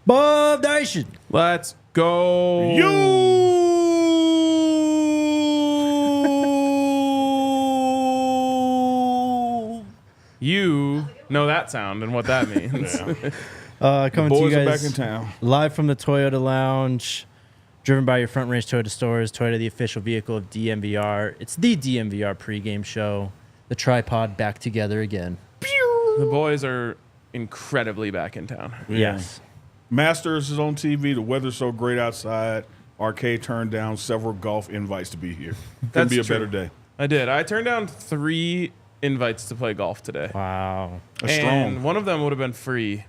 Bob Nation. Let's go. You know that sound and what that means. Coming Boys to you are guys back in town. live from the Toyota Lounge, driven by your Front Range Toyota stores. Toyota, the official vehicle of DNVR. It's the DNVR Pregame Show. The tripod back together again. The boys are incredibly back in town. Yes. Masters is on TV. The weather's so great outside. Arcade turned down several golf invites to be here. Couldn't That's be a true. better day. I did. I turned down 3 invites to play golf today. Wow. That's And strong. one of them would have been free.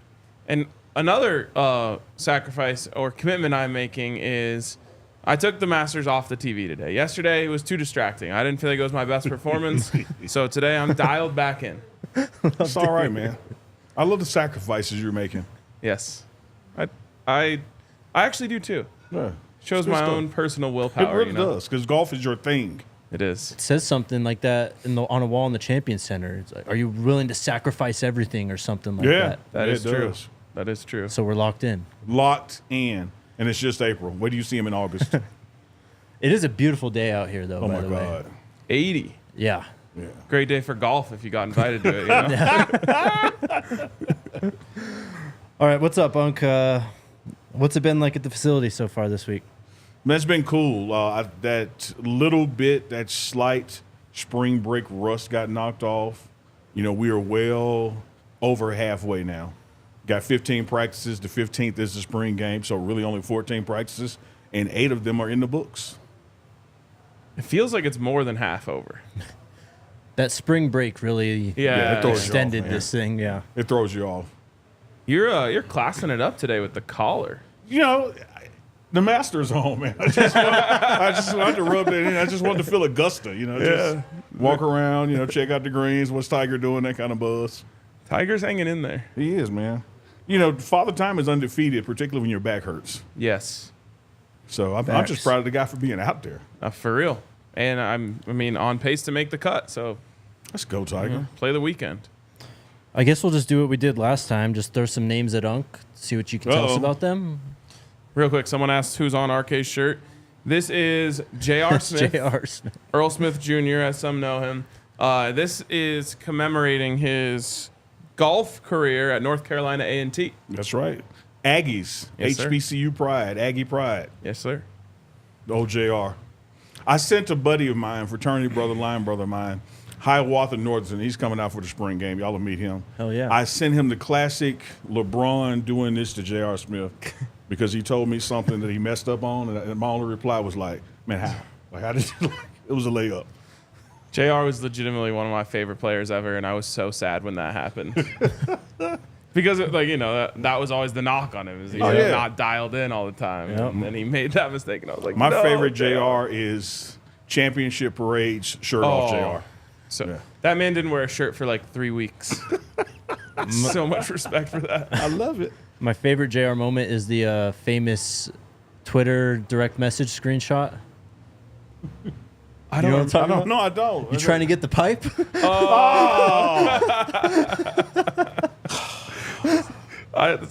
And another sacrifice or commitment I'm making is I took the Masters off the TV today. Yesterday, it was too distracting. I didn't feel like it was my best performance. So today, I'm dialed back in. It's all right, man. I love the sacrifices you're making. Yes. I actually do, too. Yeah. Shows It's good my stuff. own personal It willpower. really you know? does, because golf is your thing. It is. It says something like that on a wall in the Champions Center. It's like, are you willing to sacrifice everything or something like Yeah, that? That it is true. does. That is true. So we're locked in. Locked in, and it's just April. Where do you see him in August? It is a beautiful day out here, though, Oh, by my the way. God. 80. Yeah. Yeah. Great day for golf if you got invited to it. You know? All right, what's up, Unc? What's it been like at the facility so far this week? That's been cool. That little bit, that slight spring break rust got knocked off. You know, we are well over halfway now. Got 15 practices. The 15th is the spring game, so really only 14 practices, and 8 of them are in the books. It feels like it's more than half over. That spring break really Yeah, it throws you extended off, man. this thing, yeah. It throws you off. You're classing it up today with the collar. You know, the Masters home, man. I just wanted to rub that in. I just wanted to feel Augusta, you know, just walk around, you know, check out the greens, what's Tiger doing, that kind of buzz. Tiger's hanging in there. He is, man. You know, Father Time is undefeated, particularly when your back hurts. Yes, So I'm Facts. just proud of the guy for being out there. for real. And I mean, on pace to make the cut. So Let's go, Tiger. play the weekend. I guess we'll just do what we did last time. Just throw some names at Unc, see what you can tell us Uh-oh. about them. Real quick, someone asked who's on RK's shirt. This is J.R. Smith, J.R. Smith. Earl Smith Jr., as some know him. This is commemorating his golf career at North Carolina A&T. That's right. Aggies, Yes, sir. HBCU pride, Aggie pride, Yes, sir. the old JR. I sent a buddy of mine, fraternity brother, line brother of mine, Hiawatha Northern. He's coming out for the spring game. Y'all will meet him. Hell yeah. I sent him the classic LeBron doing this to J.R. Smith because he told me something that he messed up on, and my only reply was like, man, how? Like, how did you, it was a layup. JR was legitimately one of my favorite players ever, and I was so sad when that happened. Because, that was always the knock on him, is he's yeah. not dialed in all the time. Yep. And then he made that mistake, and I was like, My no, favorite JR is championship parades, shirt off JR. So Yeah. that man didn't wear a shirt for like 3 weeks. So much respect for that. I love it. My favorite JR moment is the famous Twitter direct message screenshot. I know what I'm talking about? No, I don't. You trying to get the pipe? He's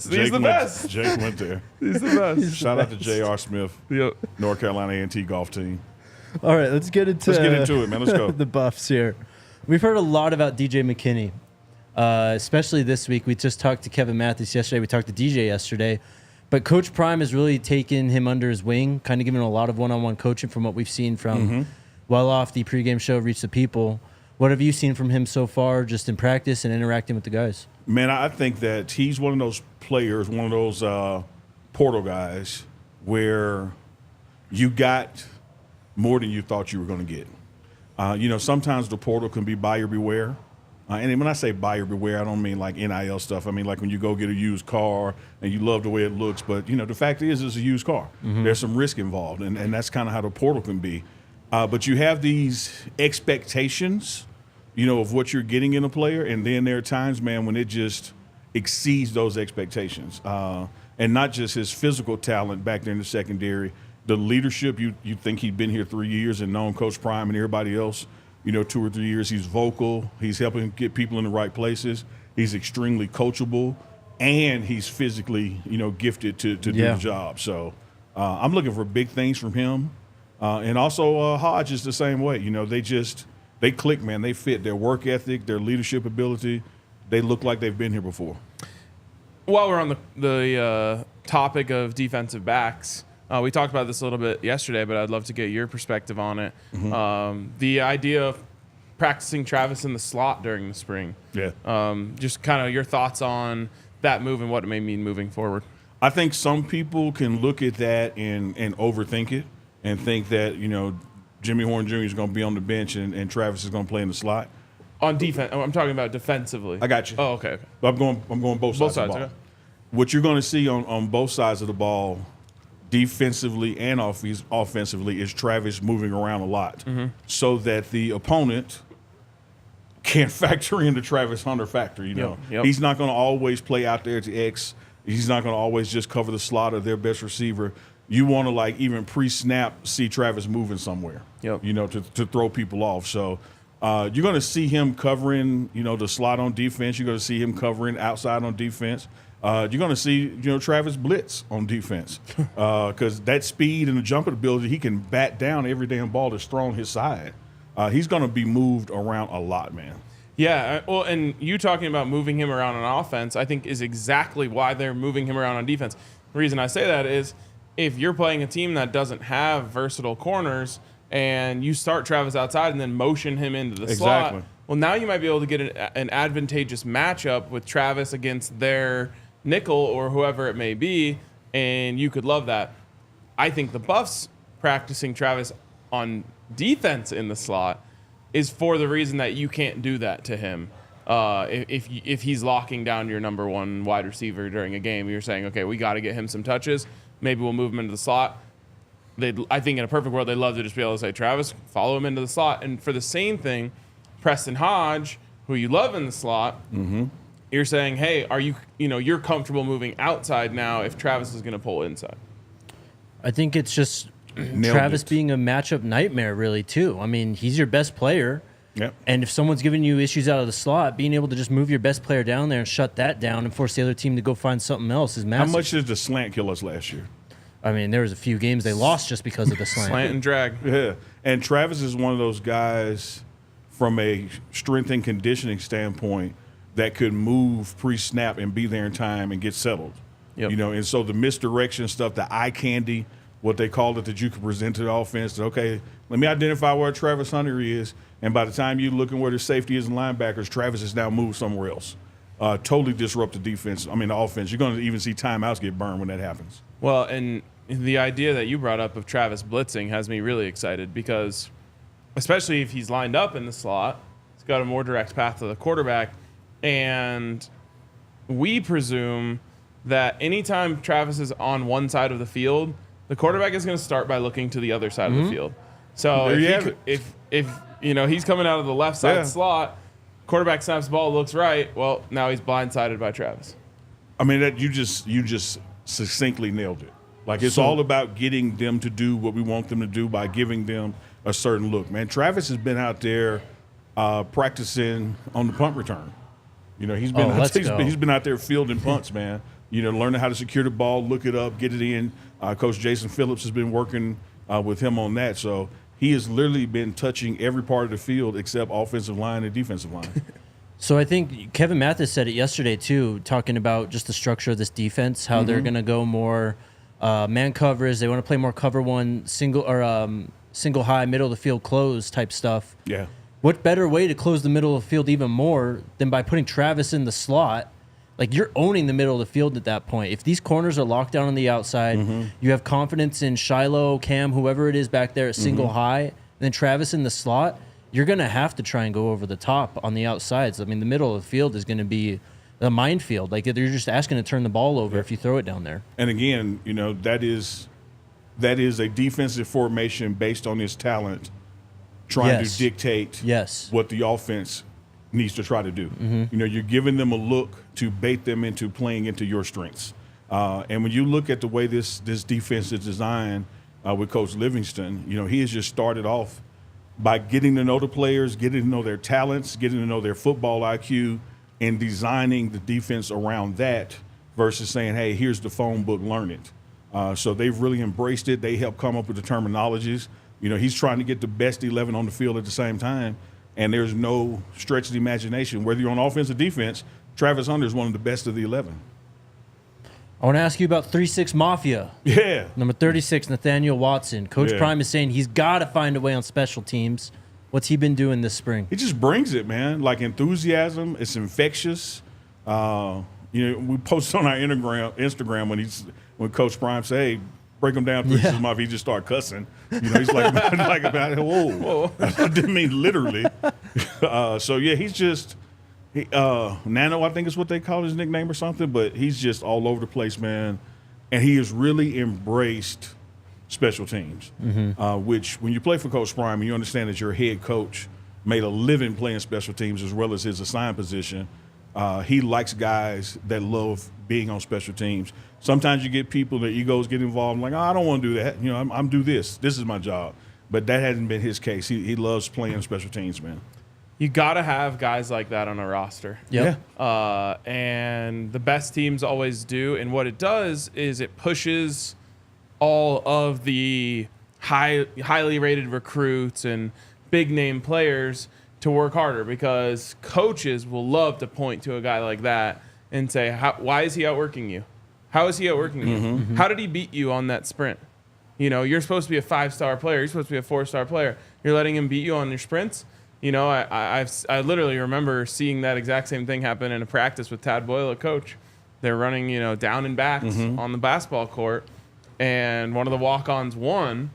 Jake the went- best. Jake went there. He's the best. Shout out to J.R. Smith, Yep. North Carolina A&T golf team. All right, let's get into it, man. Let's go. the buffs here. We've heard a lot about DJ McKinney, especially this week. We just talked to Kevin Mathis yesterday. We talked to DJ yesterday. But Coach Prime has really taken him under his wing, kind of given him a lot of one-on-one coaching from what we've seen from well off the pregame show, Reach the People. What have you seen from him so far just in practice and interacting with the guys? Man, I think that he's one of those players, one of those portal guys where you got more than you thought you were going to get. Sometimes the portal can be buyer beware. And when I say buyer beware, I don't mean like NIL stuff. I mean like when you go get a used car and you love the way it looks. But, the fact is it's a used car. There's some risk involved, and that's kind of how the portal can be. But you have these expectations, of what you're getting in a player. And then there are times, man, when it just exceeds those expectations. And not just his physical talent back there in the secondary, the leadership. You think he'd been here 3 years and known Coach Prime and everybody else, 2 or 3 years. He's vocal. He's helping get people in the right places. He's extremely coachable. and he's physically, gifted to do the job. So I'm looking for big things from him. And also Hodge is the same way. They click, man. They fit. Their work ethic, their leadership ability, they look like they've been here before. While we're on the topic of defensive backs, we talked about this a little bit yesterday, but I'd love to get your perspective on it. Mm-hmm. The idea of practicing Travis in the slot during the spring. Yeah. Just kind of your thoughts on that move and what it may mean moving forward. I think some people can look at that and overthink it and think that, Jimmy Horn Jr. is going to be on the bench and Travis is going to play in the slot. On defense, I'm talking about defensively. I got you. Oh, okay. I'm going both sides of the ball. Okay. What you're going to see on both sides of the ball, defensively and offensively, is Travis moving around a lot, so that the opponent can't factor in the Travis Hunter factor. Yep. He's not going to always play out there to X. He's not going to always just cover the slot of their best receiver. You want to even pre-snap see Travis moving somewhere. Yep. To throw people off. So. You're going to see him covering, the slot on defense. You're going to see him covering outside on defense. You're going to see, Travis blitz on defense because that speed and the jumping ability, he can bat down every damn ball that's thrown his side. He's going to be moved around a lot, man. Yeah, well, and you talking about moving him around on offense, I think is exactly why they're moving him around on defense. The reason I say that is if you're playing a team that doesn't have versatile corners – and you start Travis outside and then motion him into the slot, well, now you might be able to get an advantageous matchup with Travis against their nickel or whoever it may be, and you could love that. I think the Buffs practicing Travis on defense in the slot is for the reason that you can't do that to him. If he's locking down your number one wide receiver during a game, you're saying, okay, we got to get him some touches. Maybe we'll move him into the slot. I think in a perfect world, they'd love to just be able to say, Travis, follow him into the slot. And for the same thing, Preston Hodge, who you love in the slot, you're saying, hey, are you're comfortable moving outside now if Travis is going to pull inside? I think it's just Travis being a matchup nightmare, really, too. I mean, he's your best player. Yep. And if someone's giving you issues out of the slot, being able to just move your best player down there and shut that down and force the other team to go find something else is massive. How much did the slant kill us last year? I mean, there was a few games they lost just because of the slant. Slant and drag. Yeah. And Travis is one of those guys from a strength and conditioning standpoint that could move pre-snap and be there in time and get settled. Yep. And so the misdirection stuff, the eye candy, what they called it, that you could present to the offense, that, okay, let me identify where Travis Hunter is, and by the time you're looking where the safety is and linebackers, Travis has now moved somewhere else. Totally disrupt the defense. I mean, the offense. You're going to even see timeouts get burned when that happens. Well, and the idea that you brought up of Travis blitzing has me really excited because, especially if he's lined up in the slot, he's got a more direct path to the quarterback. And we presume that anytime Travis is on one side of the field, the quarterback is going to start by looking to the other side of the field. So if he's coming out of the left side slot, quarterback snaps the ball, looks right, well, now he's blindsided by Travis. I mean, that you just succinctly nailed it. It's all about getting them to do what we want them to do by giving them a certain look. Man, Travis has been out there practicing on the punt return. He's been out there fielding punts, man. Learning how to secure the ball, look it up, get it in. Coach Jason Phillips has been working with him on that. So he has literally been touching every part of the field except offensive line and defensive line. So I think Kevin Mathis said it yesterday, too, talking about just the structure of this defense, how they're going to go more man coverage. They want to play more cover one, single high, middle of the field close type stuff. Yeah. What better way to close the middle of the field even more than by putting Travis in the slot? You're owning the middle of the field at that point. If these corners are locked down on the outside, you have confidence in Shiloh, Cam, whoever it is back there at single high, and then Travis in the slot, you're going to have to try and go over the top on the outsides. I mean, the middle of the field is going to be a minefield. They're just asking to turn the ball over if you throw it down there. And again, that is a defensive formation based on his talent, trying to dictate what the offense needs to try to do. You're giving them a look to bait them into playing into your strengths. And when you look at the way this defense is designed with Coach Livingston, he has just started off by getting to know the players, getting to know their talents, getting to know their football IQ, and designing the defense around that versus saying, hey, here's the phone book, learn it. So they've really embraced it. They help come up with the terminologies. You know, he's trying to get the best 11 on the field at the same time, and there's no stretch of the imagination. Whether you're on offense or defense, Travis Hunter is one of the best of the 11. I want to ask you about 3-6 Mafia. Yeah. Number 36, Nathaniel Watson. Coach Yeah. Prime is saying he's got to find a way on special teams. What's he been doing this spring? He just brings it, man. Like enthusiasm, it's infectious. We posted on our Instagram when Coach Prime said, "Hey, break him down 3-6 Mafia." He just start cussing. You know, he's like, whoa. I didn't mean literally. So yeah, he's just. Nano, I think is what they call his nickname or something, but he's just all over the place, man. And he has really embraced special teams, which when you play for Coach Prime and you understand that your head coach made a living playing special teams as well as his assigned position, he likes guys that love being on special teams. Sometimes you get people, their egos get involved, like, oh, I don't want to do that. You know, I'm do this. This is my job. But that hasn't been his case. He loves playing special teams, man. You got to have guys like that on a roster. Yep. Yeah. And the best teams always do. And what it does is it pushes all of the highly rated recruits and big name players to work harder, because coaches will love to point to a guy like that and say, why is he outworking you? How is he outworking you? How did he beat you on that sprint? You know, you're supposed to be a 5-star player. You're supposed to be a 4-star player. You're letting him beat you on your sprints. You know, I literally remember seeing that exact same thing happen in a practice with Tad Boyle, a coach. They're running, you know, down and backs on the basketball court, and one of the walk-ons won,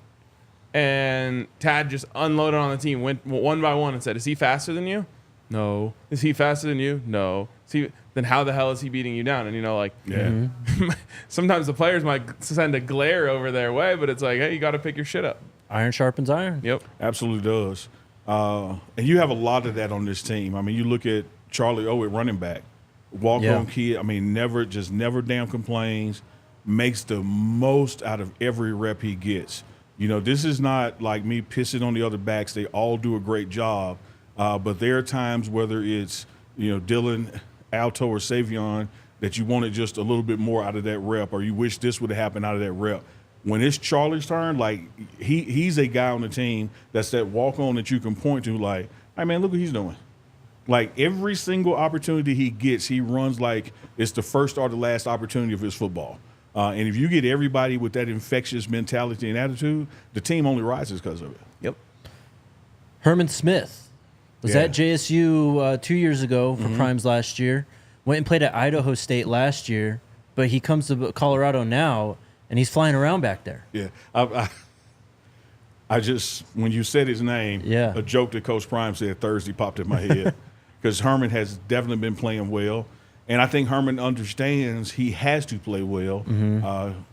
and Tad just unloaded on the team, went one by one and said, "Is he faster than you? No. Is he faster than you? No. Then how the hell is he beating you down?" And, you know, like, sometimes the players might send a glare over their way, but it's like, hey, you got to pick your shit up. Iron sharpens iron. Yep. Absolutely does. And you have a lot of that on this team. I mean, you look at Charlie O at running back, walk-on kid. I mean, never damn complains, makes the most out of every rep he gets. You know, this is not like me pissing on the other backs. They all do a great job. But there are times, whether it's, you know, Dylan, Alto, or Savion, that you wanted just a little bit more out of that rep, or you wish this would have happened out of that rep. When it's Charlie's turn, like he's a guy on the team that's that walk-on that you can point to, like, hey, man, look what he's doing. Like, every single opportunity he gets, he runs like it's the first or the last opportunity of his football. And if you get everybody with that infectious mentality and attitude, the team only rises because of it. Yep. Herman Smith was at JSU 2 years ago for Primes last year. Went and played at Idaho State last year, but he comes to Colorado now, and he's flying around back there. Yeah. I just, when you said his name, a joke that Coach Prime said Thursday popped in my head, because Herman has definitely been playing well. And I think Herman understands he has to play well.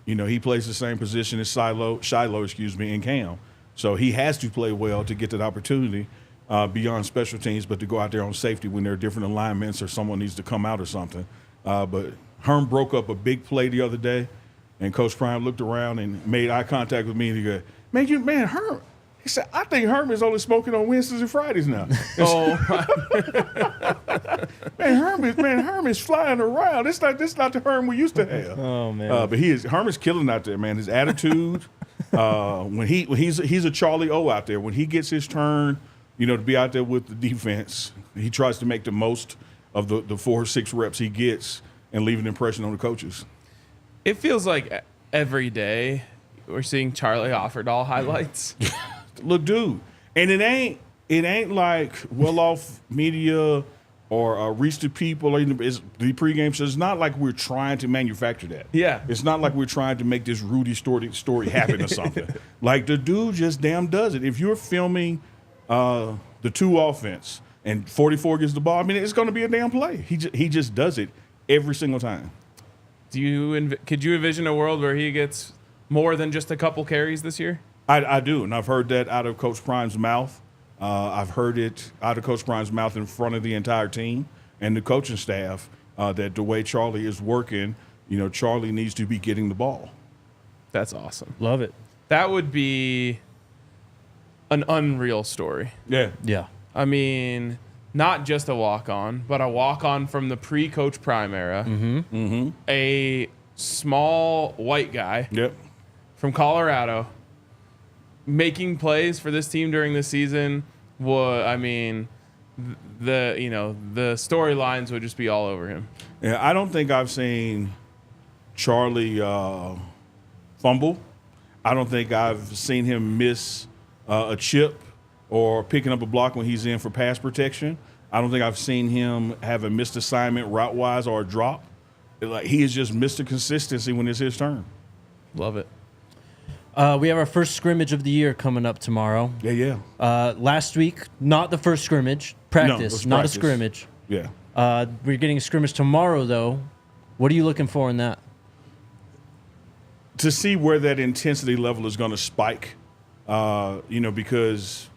You know, he plays the same position as Shiloh, in Cam. So he has to play well to get that opportunity beyond special teams, but to go out there on safety when there are different alignments or someone needs to come out or something. But Herm broke up a big play the other day, and Coach Prime looked around and made eye contact with me, and he goes, man, Herm. He said, I think Herm is only smoking on Wednesdays and Fridays now. Herm is flying around. This not the Herm we used to have. Oh man. But Herm is killing out there, man. His attitude, when he's a Charlie O out there. When he gets his turn, you know, to be out there with the defense, he tries to make the most of the 4 or 6 reps he gets and leave an impression on the coaches. It feels like every day we're seeing Charlie Offerdahl highlights. Look, dude, and it ain't like well-off media or reach the people or even it's the pregame show. It's not like we're trying to manufacture that. Yeah. It's not like we're trying to make this Rudy story happen or something. Like, the dude just damn does it. If you're filming the 2 offense and 44 gets the ball, I mean, it's going to be a damn play. He just does it every single time. Could you envision a world where he gets more than just a couple carries this year? I do, and I've heard that out of Coach Prime's mouth. I've heard it out of Coach Prime's mouth in front of the entire team and the coaching staff that the way Charlie is working, you know, Charlie needs to be getting the ball. That's awesome. Love it. That would be an unreal story. Yeah. Yeah. I mean, not just a walk-on, but a walk-on from the pre-Coach Prime era. A small white guy from Colorado making plays for this team during the season. The storylines would just be all over him. Yeah, I don't think I've seen Charlie fumble. I don't think I've seen him miss a chip or picking up a block when he's in for pass protection. I don't think I've seen him have a missed assignment route-wise or a drop. Like, he has just missed a consistency when it's his turn. Love it. We have our first scrimmage of the year coming up tomorrow. Yeah. Last week, not the first scrimmage. Practice, not a scrimmage. Yeah. We're getting a scrimmage tomorrow, though. What are you looking for in that? To see where that intensity level is going to spike, because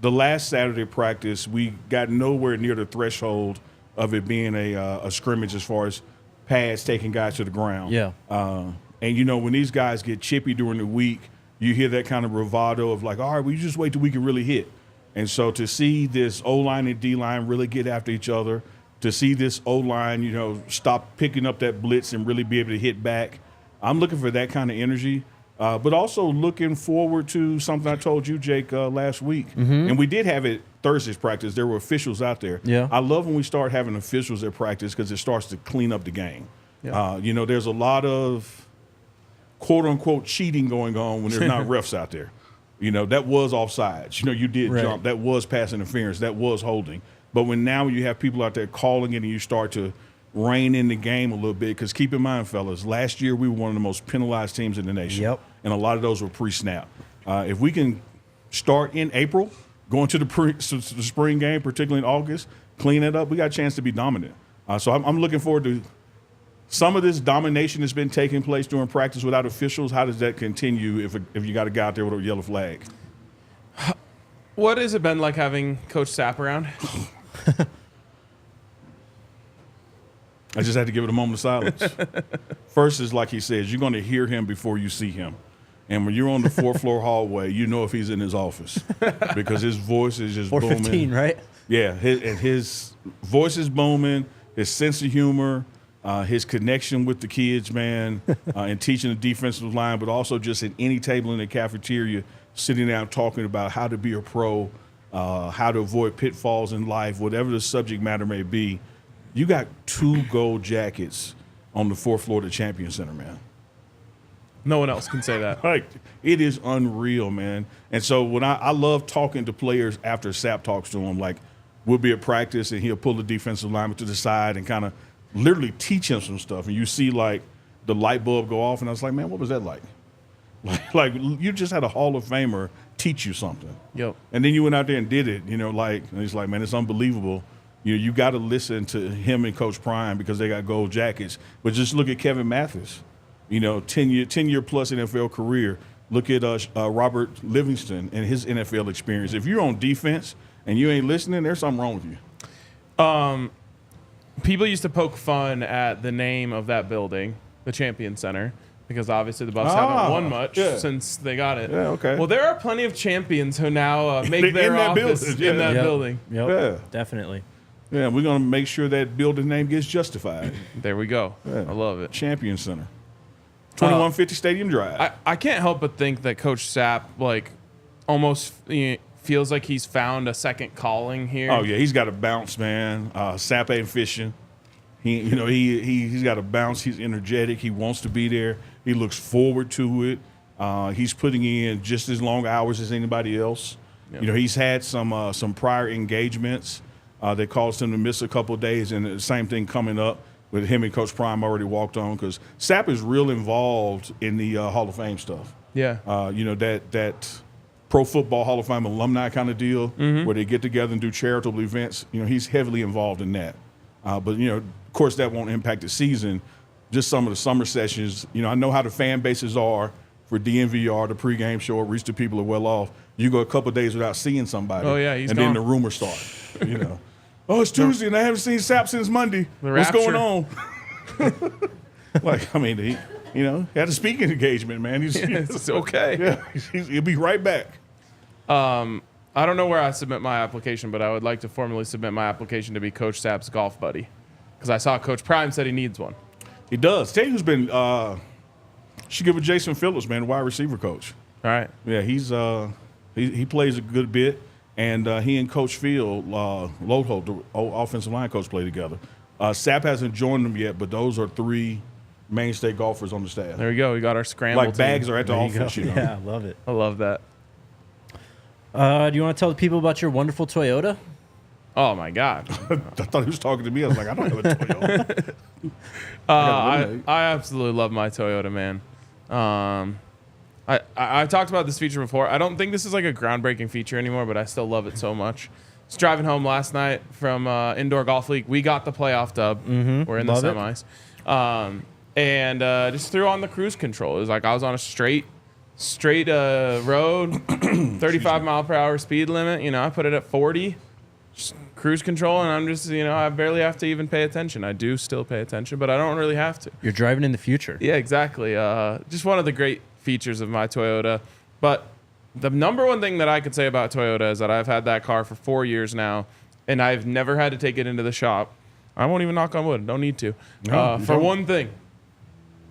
the last Saturday practice, we got nowhere near the threshold of it being a scrimmage as far as pads taking guys to the ground. Yeah. And, when these guys get chippy during the week, you hear that kind of bravado of like, all right, we just wait till we can really hit. And so to see this O-line and D-line really get after each other, to see this O-line, stop picking up that blitz and really be able to hit back, I'm looking for that kind of energy. But also looking forward to something I told you, Jake, last week. And we did have it Thursday's practice. There were officials out there. Yeah. I love when we start having officials at practice because it starts to clean up the game. Yeah. There's a lot of quote-unquote cheating going on when there's not refs out there. That was offsides. You did jump. That was pass interference. That was holding. But when now you have people out there calling it and you start to rein in the game a little bit, because keep in mind, fellas, last year we were one of the most penalized teams in the nation. Yep. And a lot of those were pre-snap. If we can start in April, going to the spring game, particularly in August, clean it up, we got a chance to be dominant. So I'm looking forward to some of this domination that's been taking place during practice without officials. How does that continue if you got a guy out there with a yellow flag? What has it been like having Coach Sapp around? I just had to give it a moment of silence. First is like he says, you're going to hear him before you see him. And when you're on the fourth floor hallway, you know if he's in his office because his voice is just booming. 4:15, right? Yeah, his voice is booming, his sense of humor, his connection with the kids, man, and teaching the defensive line, but also just at any table in the cafeteria, sitting down talking about how to be a pro, how to avoid pitfalls in life, whatever the subject matter may be. You got 2 gold jackets on the 4th floor of the Champion Center, man. No one else can say that. Like, it is unreal, man. And so when I love talking to players after Sapp talks to them, like we'll be at practice and he'll pull the defensive lineman to the side and kind of literally teach him some stuff. And you see like the light bulb go off, and I was like, man, what was that like? Like you just had a Hall of Famer teach you something. Yep. And then you went out there and did it, and he's like, man, it's unbelievable. You got to listen to him and Coach Prime because they got gold jackets. But just look at Kevin Mathis, 10-year plus NFL career. Look at Robert Livingston and his NFL experience. If you're on defense and you ain't listening, there's something wrong with you. People used to poke fun at the name of that building, the Champion Center, because obviously the Bucs haven't won much since they got it. Yeah, okay. Well, there are plenty of champions who now make their office in that building. Yep. Yeah. Definitely. Yeah, we're going to make sure that building name gets justified. There we go. Yeah. I love it. Champion Center. 2150 Stadium Drive. I can't help but think that Coach Sapp, almost feels like he's found a second calling here. Oh, yeah, he's got a bounce, man. Sapp ain't fishing. He's got a bounce. He's energetic. He wants to be there. He looks forward to it. He's putting in just as long hours as anybody else. Yep. He's had some prior engagements that caused him to miss a couple of days, and the same thing coming up with him and Coach Prime already walked on, because Sapp is real involved in the Hall of Fame stuff. Yeah. That Pro Football Hall of Fame alumni kind of deal where they get together and do charitable events. He's heavily involved in that. But of course, that won't impact the season. Just some of the summer sessions. I know how the fan bases are for DNVR, the pregame show. Reach the people are well off. You go a couple of days without seeing somebody. Oh, yeah, he's and gone. then the rumors start. Oh, it's Tuesday and I haven't seen Sapp since Monday. What's going on? He had a speaking engagement, man. It's okay. Yeah, he'll be right back. I don't know where I submit my application, but I would like to formally submit my application to be Coach Sapp's golf buddy, because I saw Coach Prime said he needs one. He does. Tell you who's been should give it Jason Phillips, man, the wide receiver coach. All right. Yeah, he plays a good bit, and he and Coach Field, Lodholt, the offensive line coach, play together. Sapp hasn't joined them yet, but those are 3 mainstay golfers on the staff. There we go. We got our scramble. Like bags are at the There you office, go. you know. Yeah, I love it. I love that. Do you want to tell the people about your wonderful Toyota? Oh my God. I thought he was talking to me. I was like, I don't have a Toyota. I absolutely love my Toyota, man. I talked about this feature before. I don't think this is like a groundbreaking feature anymore, but I still love it so much. I was driving home last night from Indoor Golf League. We got the playoff dub. We're in the Love it. semis. And just threw on the cruise control. It was like I was on a straight road, 35 mile per hour speed limit. You know, I put it at 40. Just cruise control, and I'm just, I barely have to even pay attention. I do still pay attention, but I don't really have to. You're driving in the future. Yeah, exactly. Just one of the great features of my Toyota. But the number one thing that I could say about Toyota is that I've had that car for 4 years now, and I've never had to take it into the shop. I won't even knock on wood. Don't need to. For one thing.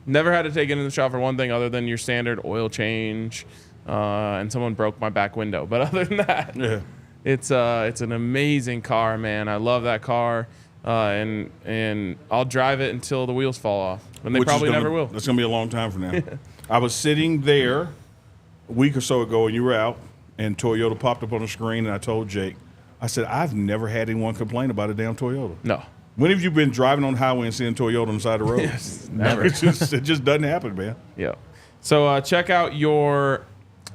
Never had to take it in the shop for one thing other than your standard oil change, and someone broke my back window. But other than that, Yeah. it's an amazing car, man. I love that car, and I'll drive it until the wheels fall off, and they Which is probably gonna- never will. That's going to be a long time from now. I was sitting there a week or so ago, and you were out, and Toyota popped up on the screen, and I told Jake, I said, I've never had anyone complain about a damn Toyota. No, When have you been driving on the highway and seeing Toyota on the side of the road? Yes, never. it just doesn't happen, man. yeah. So check out your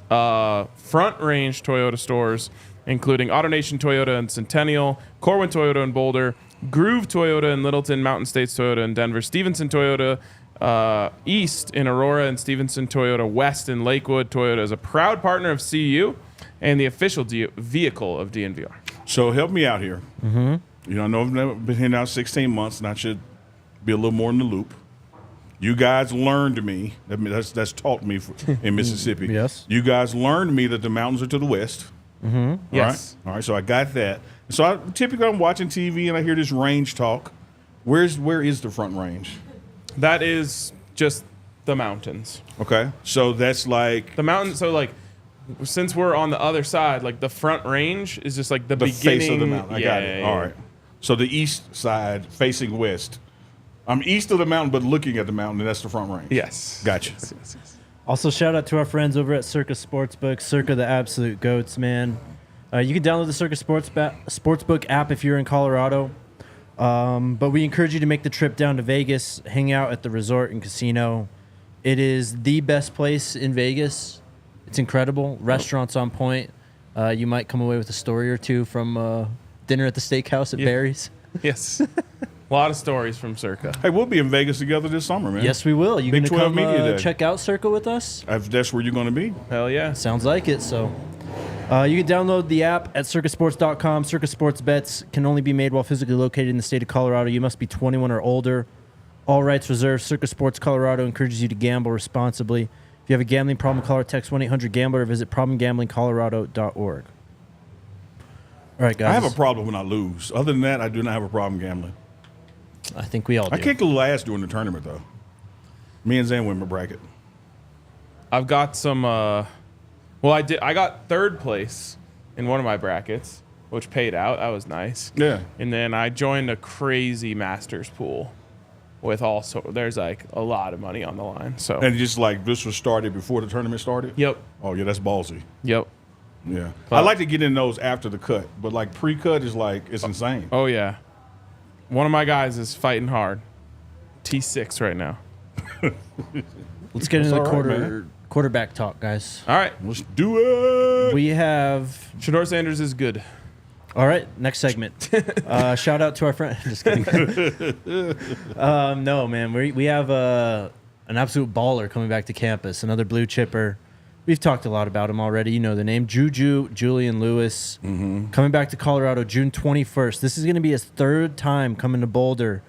Front Range Toyota stores, including AutoNation Toyota in Centennial, Corwin Toyota in Boulder, Groove Toyota in Littleton, Mountain States Toyota in Denver, Stevenson Toyota East in Aurora, and Stevenson Toyota West in Lakewood. Toyota is a proud partner of CU and the official vehicle of DNVR. So help me out here. Mm-hmm. I know I've never been here now 16 months, and I should be a little more in the loop. You guys learned me. That's taught me in Mississippi. Yes. You guys learned me that the mountains are to the west. Mm-hmm. Yes. All right. So I got that. So typically I'm watching TV and I hear this range talk. Where is the Front Range? That is just the mountains. Okay. So that's like The mountain. So like, since we're on the other side, like the Front Range is just like the beginning. face of the mountain. I got it. Yeah. All right. So the east side facing west. I'm east of the mountain, but looking at the mountain, and that's the Front Range. Yes. Gotcha. Yes. Also, shout out to our friends over at Circa Sportsbook. Circa, the absolute goats, man. You can download the Circa Sportsbook app if you're in Colorado. But we encourage you to make the trip down to Vegas, hang out at the resort and casino. It is the best place in Vegas. It's incredible. Restaurants on point. You might come away with a story or two from dinner at the steakhouse at Barry's. Yes. A lot of stories from Circa. Hey, we'll be in Vegas together this summer, man. Yes, we will. You Big going to 12 come Media Day. check out Circa with us? If that's where you're going to be. Hell yeah. Sounds like it. So you can download the app at circusports.com. Circa Sports bets can only be made while physically located in the state of Colorado. You must be 21 or older. All rights reserved. Circa Sports Colorado encourages you to gamble responsibly. If you have a gambling problem, call or text 1-800-GAMBLER or visit problemgamblingcolorado.org. All right, guys. I have a problem when I lose. Other than that, I do not have a problem gambling. I think we all do. I kicked a little ass during the tournament, though. Me and Zan win my bracket. I've got some. I got third place in one of my brackets, which paid out. That was nice. Yeah. And then I joined a crazy Masters pool with there's like a lot of money on the line. So. And just like this was started before the tournament started? Yep. Oh, yeah, that's ballsy. Yep. Yeah. I like to get in those after the cut, but like pre-cut is like, it's insane. Oh yeah. One of my guys is fighting hard. T6 right now. Let's get into the all right, quarterback talk, guys. All right. Let's do it. We have... Shedeur Sanders is good. All right, next segment. Shout out to our friend. Just kidding. No, man, we have an absolute baller coming back to campus. Another blue chipper. We've talked a lot about him already. You know the name. Juju, Julian Lewis, coming back to Colorado June 21st. This is going to be his third time coming to Boulder.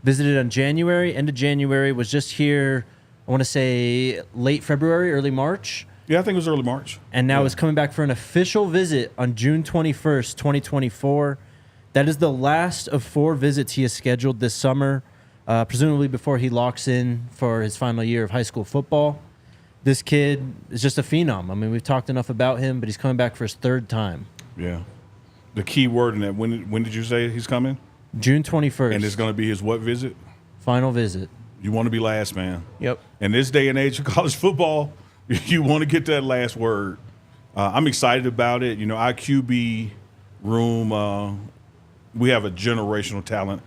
Visited on end of January, was just here, I want to say late February, early March. Yeah, I think it was early March. And now is coming back for an official visit on June 21st, 2024. That is the last of 4 visits he has scheduled this summer, presumably before he locks in for his final year of high school football. This kid is just a phenom. I mean, we've talked enough about him, but he's coming back for his 3rd time. Yeah. The key word in that, when did you say he's coming? June 21st. And it's going to be his what visit? Final visit. You want to be last, man. Yep. In this day and age of college football, you want to get that last word. I'm excited about it. You know, our QB room, we have a generational talent.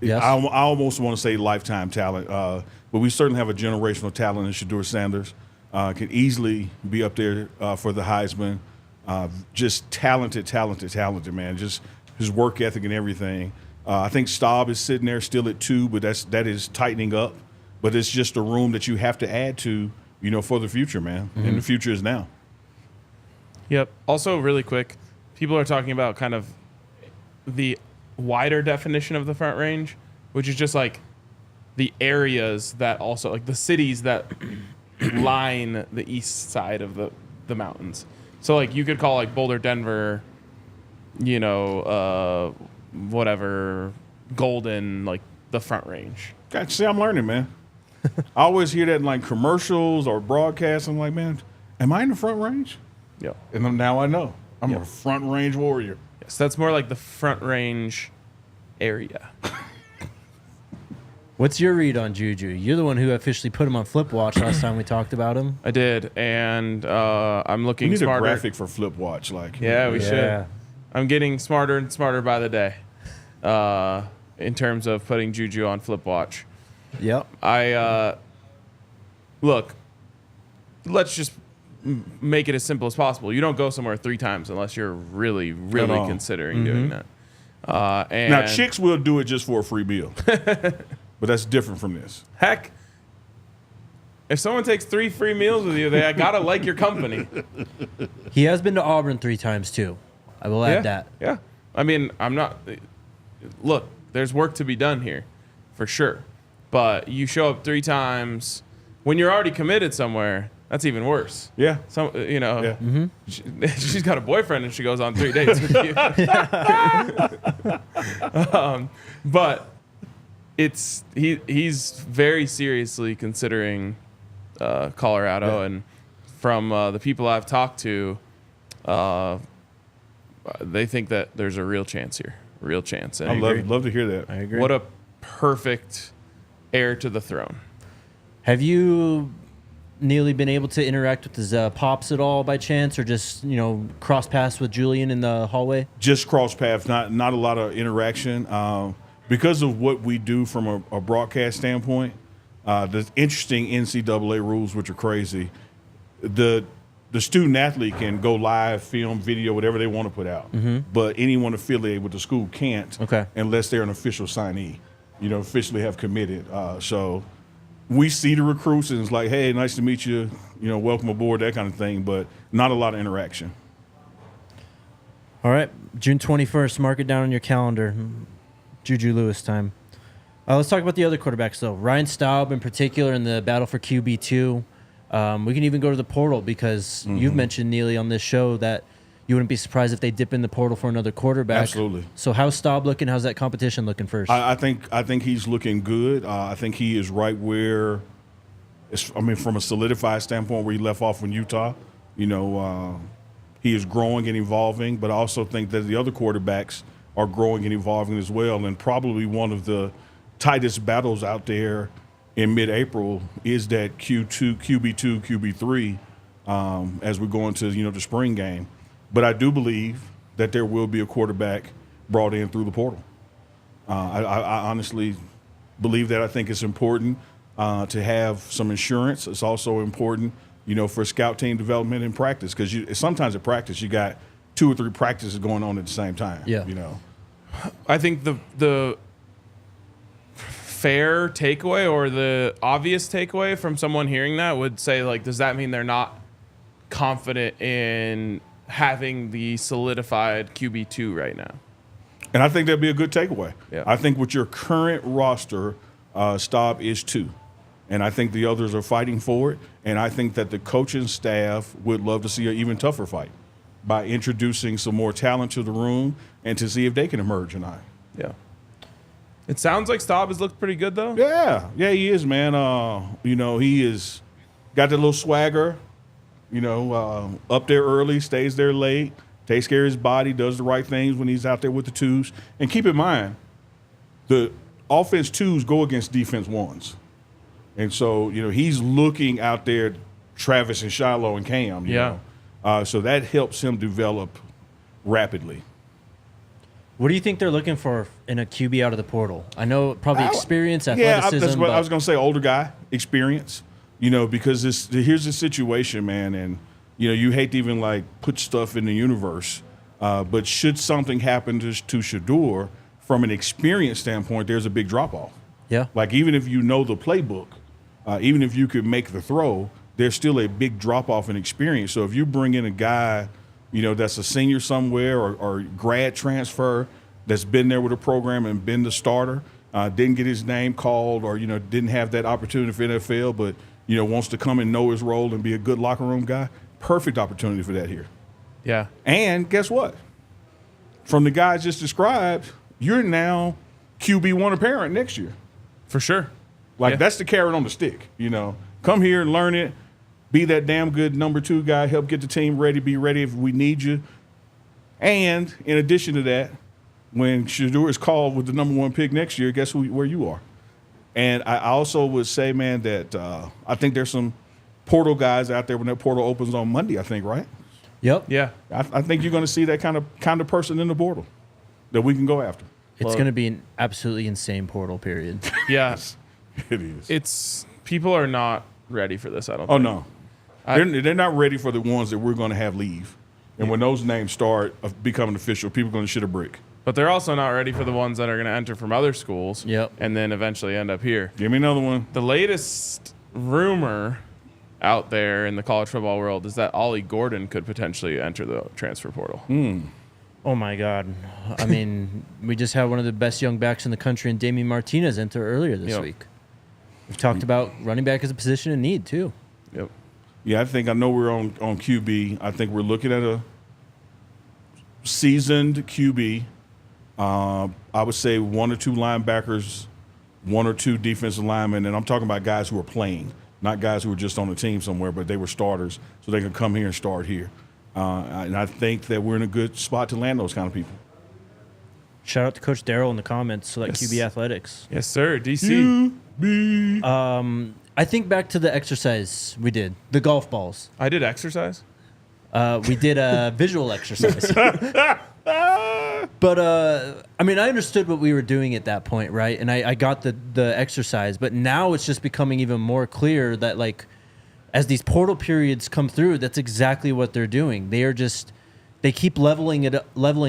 Yes. I almost want to say lifetime talent, but we certainly have a generational talent in Shedeur Sanders. Can easily be up there for the Heisman. Just talented, man. Just his work ethic and everything. I think Staub is sitting there still at 2, but that is tightening up. But it's just a room that you have to add to, you know, for the future, man. And the future is now. Yep. Also, really quick, people are talking about kind of the wider definition of the Front Range, which is just like the areas that also, like the cities that line the east side of the mountains. So, like, you could call, like, Boulder, Denver, you know, whatever, Golden, like, the Front Range. God, see, I'm learning, man. I always hear that in, like, commercials or broadcasts. I'm like, man, am I in the Front Range? Yep. And now I know. I'm a Front Range warrior. Yes, that's more like the Front Range area. What's your read on Juju? You're the one who officially put him on Flip Watch last time we talked about him. I did, and I'm looking We need smarter. a graphic for Flip Watch. Like, Yeah, we should. I'm getting smarter and smarter by the day in terms of putting Juju on Flip Watch. Yep. Look, let's just make it as simple as possible. You don't go somewhere 3 times unless you're really, really considering doing that. And now, chicks will do it just for a free meal. But that's different from this. Heck, if someone takes 3 free meals with you, they gotta like your company. He has been to Auburn 3 times, too. I will add that. Yeah. I mean, I'm not. Look, there's work to be done here, for sure. But you show up 3 times when you're already committed somewhere. That's even worse. Yeah. So you know, Yeah. she's got a boyfriend and she goes on 3 dates with you. But he's very seriously considering Colorado, and from the people I've talked to, they think that there's a real chance here. Real chance. And I love to hear that. I agree. what a perfect heir to the throne. Have you, Neely, been able to interact with his pops at all by chance, or just, you know, cross paths with Julian in the hallway? Just cross paths, not a lot of interaction. Because of what we do from a broadcast standpoint, the interesting NCAA rules, which are crazy, the student athlete can go live, film, video, whatever they want to put out. But anyone affiliated with the school can't unless they're an official signee, you know, officially have committed. So we see the recruits and it's like, hey, nice to meet you, you know, welcome aboard, that kind of thing, but not a lot of interaction. All right, June 21st, mark it down on your calendar. Juju Lewis time. Let's talk about the other quarterbacks, though. Ryan Staub, in particular, in the battle for QB2. We can even go to the portal because you've mentioned, Neely, on this show that you wouldn't be surprised if they dip in the portal for another quarterback. Absolutely. So how's Staub looking? How's that competition looking first? I think he's looking good. I think he is right where, from a solidified standpoint, where he left off in Utah. You know, he is growing and evolving, but I also think that the other quarterbacks are growing and evolving as well. And probably one of the tightest battles out there in mid-April is that QB2, QB3 as we go into, you know, the spring game. But I do believe that there will be a quarterback brought in through the portal. I honestly believe that. I think it's important to have some insurance. It's also important, you know, for scout team development and practice, because sometimes at practice you got 2 or 3 practices going on at the same time. Yeah. You know, I think the fair takeaway or the obvious takeaway from someone hearing that would say, like, does that mean they're not confident in having the solidified QB2 right now? and I think that'd be a good takeaway. Yeah. I think with your current roster, Staub is 2. And I think the others are fighting for it. And I think that the coaching staff would love to see an even tougher fight by introducing some more talent to the room and to see if they can emerge or not. Yeah. It sounds like Staub has looked pretty good, though. Yeah, he is, man. He is got that little swagger, up there early, stays there late, takes care of his body, does the right things when he's out there with the twos. And keep in mind, the offense twos go against defense ones. And so, he's looking out there, Travis and Shiloh and Cam, you know. So that helps him develop rapidly. What do you think they're looking for in a QB out of the portal? I know probably experience, athleticism. Yeah, I was going to say older guy, experience, because here's the situation, man. And, you hate to even, put stuff in the universe. But should something happen to Shedeur, from an experience standpoint, there's a big drop-off. Yeah. Even if you know the playbook, even if you could make the throw, there's still a big drop-off in experience. So if you bring in a guy, that's a senior somewhere or grad transfer that's been there with a program and been the starter, didn't get his name called or, didn't have that opportunity for NFL, but, wants to come and know his role and be a good locker room guy, perfect opportunity for that here. Yeah. And guess what? From the guys just described, you're now QB1 apparent next year. For sure. That's the carrot on the stick, Come here and learn it. Be that damn good number 2 guy, help get the team ready, be ready if we need you. And in addition to that, when Shedeur is called with the number 1 pick next year, guess where you are? And I also would say, man, that I think there's some portal guys out there when that portal opens on Monday, I think, right? Yep. Yeah. I think you're going to see that kind of person in the portal that we can go after. It's going to be an absolutely insane portal period. Yes. It is. People are not ready for this, I don't think. Oh, no. They're not ready for the ones that we're going to have leave. And when those names start becoming official, people are going to shit a brick. But they're also not ready for the ones that are going to enter from other schools and then eventually end up here. Give me another one. The latest rumor out there in the college football world is that Ollie Gordon could potentially enter the transfer portal. Oh, my God. I mean, we just had one of the best young backs in the country, and Damian Martinez enter earlier this week. We've talked about running back as a position in need, too. Yep. Yeah, I know we're on QB. I think we're looking at a seasoned QB. I would say 1 or 2 linebackers, 1 or 2 defensive linemen, and I'm talking about guys who are playing, not guys who are just on the team somewhere, but they were starters, so they can come here and start here. And I think that we're in a good spot to land those kind of people. Shout out to Coach Darrell in the comments, Select QB Athletics. Yes, sir. DC. QB. I think back to the exercise we did, the golf balls. I did exercise. We did a visual exercise. But, I mean, I understood what we were doing at that point, right? And I got the exercise. But now it's just becoming even more clear that, as these portal periods come through, that's exactly what they're doing. They keep leveling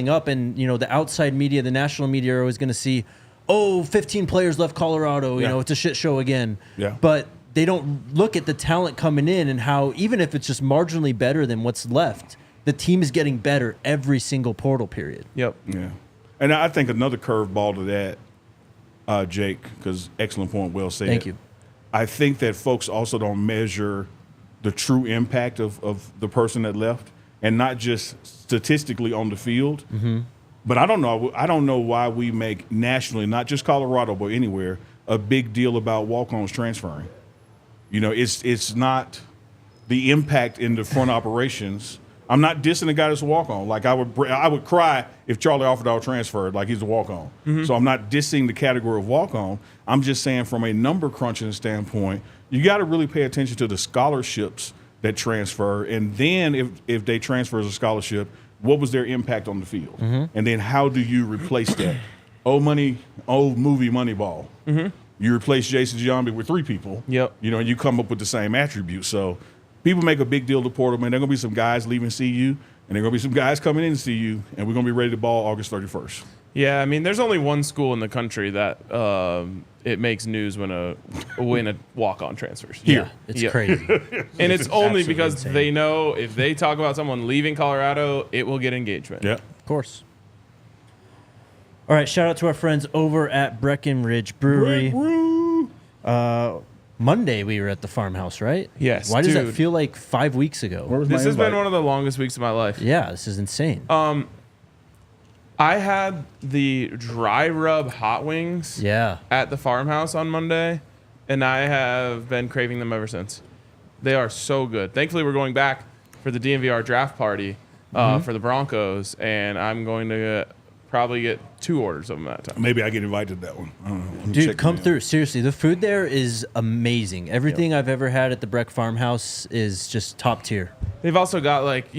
up. And, the outside media, the national media are always going to see, 15 players left Colorado. It's a shit show again. Yeah. But they don't look at the talent coming in and how, even if it's just marginally better than what's left, the team is getting better every single portal period. Yep. Yeah. And I think another curveball to that, Jake, because excellent point, well said. Thank you. I think that folks also don't measure the true impact of the person that left, and not just statistically on the field. Mm-hmm. But I don't know why we make nationally, not just Colorado, but anywhere, a big deal about walk-ons transferring. It's not the impact in the front operations. I'm not dissing the guy that's a walk-on. I would cry if Charlie Offerdahl transferred like he's a walk-on. Mm-hmm. So I'm not dissing the category of walk-on. I'm just saying from a number crunching standpoint, you got to really pay attention to the scholarships that transfer. And then if they transfer as a scholarship, what was their impact on the field? Mm-hmm. And then how do you replace that? Old movie Moneyball. Mm-hmm. You replace Jason Giambi with 3 people. Yep. And you come up with the same attributes. So people make a big deal of the portal, man. There are going to be some guys leaving CU, and there are going to be some guys coming in to CU, and we're going to be ready to ball August 31st. Yeah, I mean, there's only one school in the country that it makes news when a walk-on transfers. Yeah, it's crazy. And it's only because insane. they know if they talk about someone leaving Colorado, it will get engagement. Yeah. Of course. All right, shout out to our friends over at Breckenridge Brewery. Monday we were at the farmhouse, right? Yes, Why does that dude. feel like 5 weeks ago? Where was my This has been invite? one of the longest weeks of my life. Yeah, this is insane. I had the dry rub hot wings Yeah. at the farmhouse on Monday, and I have been craving them ever since. They are so good. Thankfully, we're going back for the DNVR draft party for the Broncos, and I'm going to probably get 2 orders of them that time. Maybe I get invited to that one. I don't know. Let me Dude, check come it out. through. Seriously, the food there is amazing. Everything I've ever had at the Breck Farmhouse is just top tier. They've also got, like,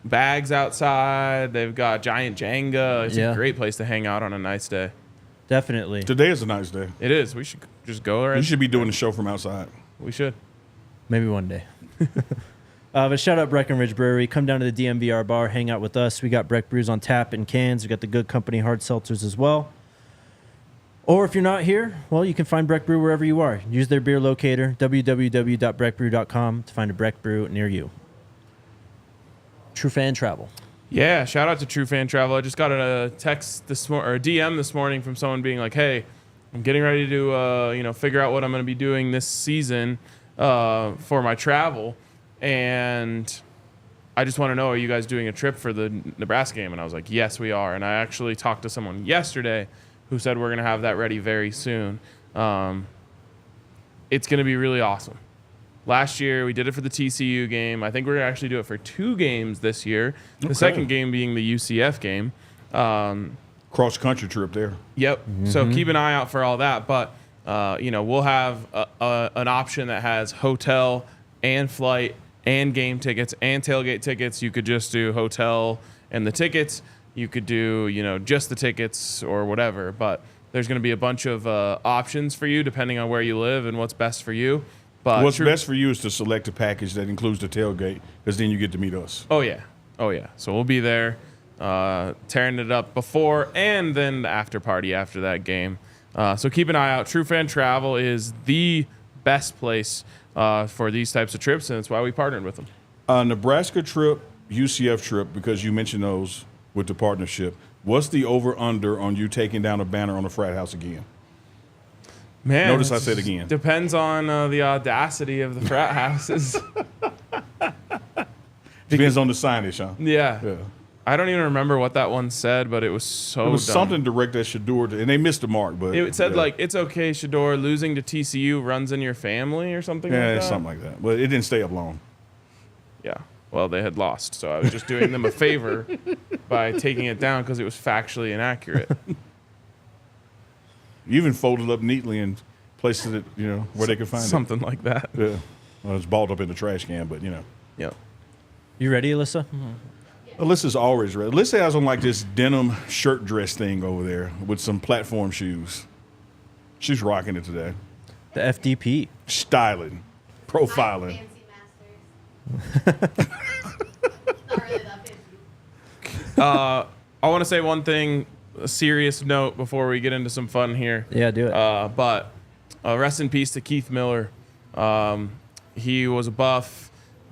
bags outside. They've got giant Jenga. It's Yeah. a great place to hang out on a nice day. Definitely. Today is a nice day. It is. We should just go already. We should be doing the show from outside. We should. Maybe one day. But shout out Breckenridge Brewery. Come down to the DMVR bar, hang out with us. We got Breck brews on tap in cans. We got the Good Company hard seltzers as well. Or if you're not here, well, you can find Breck Brew wherever you are. Use their beer locator, www.breckbrew.com, to find a Breck Brew near you. True Fan Travel. Yeah, shout out to True Fan Travel. I just got a text or a DM this morning from someone being like, "Hey, I'm getting ready to figure out what I'm going to be doing this season for my travel, and I just want to know, are you guys doing a trip for the Nebraska game?" And I was like, "Yes, we are." And I actually talked to someone yesterday who said we're going to have that ready very soon. It's going to be really awesome. Last year, we did it for the TCU game. I think we're going to actually do it for 2 games this year. The second game being the UCF game. Cross-country trip there. Yep. So keep an eye out for all that. But, we'll have an option that has hotel and flight and game tickets and tailgate tickets. You could just do hotel and the tickets. You could do, just the tickets or whatever. But there's going to be a bunch of options for you depending on where you live and what's best for you. But What's best for you is to select a package that includes the tailgate, because then you get to meet us. Oh, yeah. So we'll be there tearing it up before and then the after party after that game. So keep an eye out. True Fan Travel is the best place for these types of trips, and that's why we partnered with them. Nebraska trip, UCF trip, because you mentioned those with the partnership. What's the over-under on you taking down a banner on the frat house again? Man, Notice I said again. Depends on the audacity of the frat houses. Depends on the signage, huh? Yeah. Yeah. I don't even remember what that one said, but it was so It was dumb. something direct at Shedeur, and they missed the mark. But It said, yeah. it's okay, Shedeur, losing to TCU runs in your family or something like Yeah, that. something like that. But it didn't stay up long. Yeah. Well, they had lost, so I was just doing them a favor by taking it down because it was factually inaccurate. You even folded up neatly and placed it, where they could find Something like that. it. Yeah. Well, it's balled up in the trash can, but, Yep. You ready, Alyssa? Alyssa's always ready. Alyssa has on like this denim shirt dress thing over there with some platform shoes. She's rocking it today. The FDP. Styling, profiling. Fancy masters. Not really that fancy. I want to say one thing, a serious note before we get into some fun here. Yeah, do it. But rest in peace to Keith Miller. He was a Buff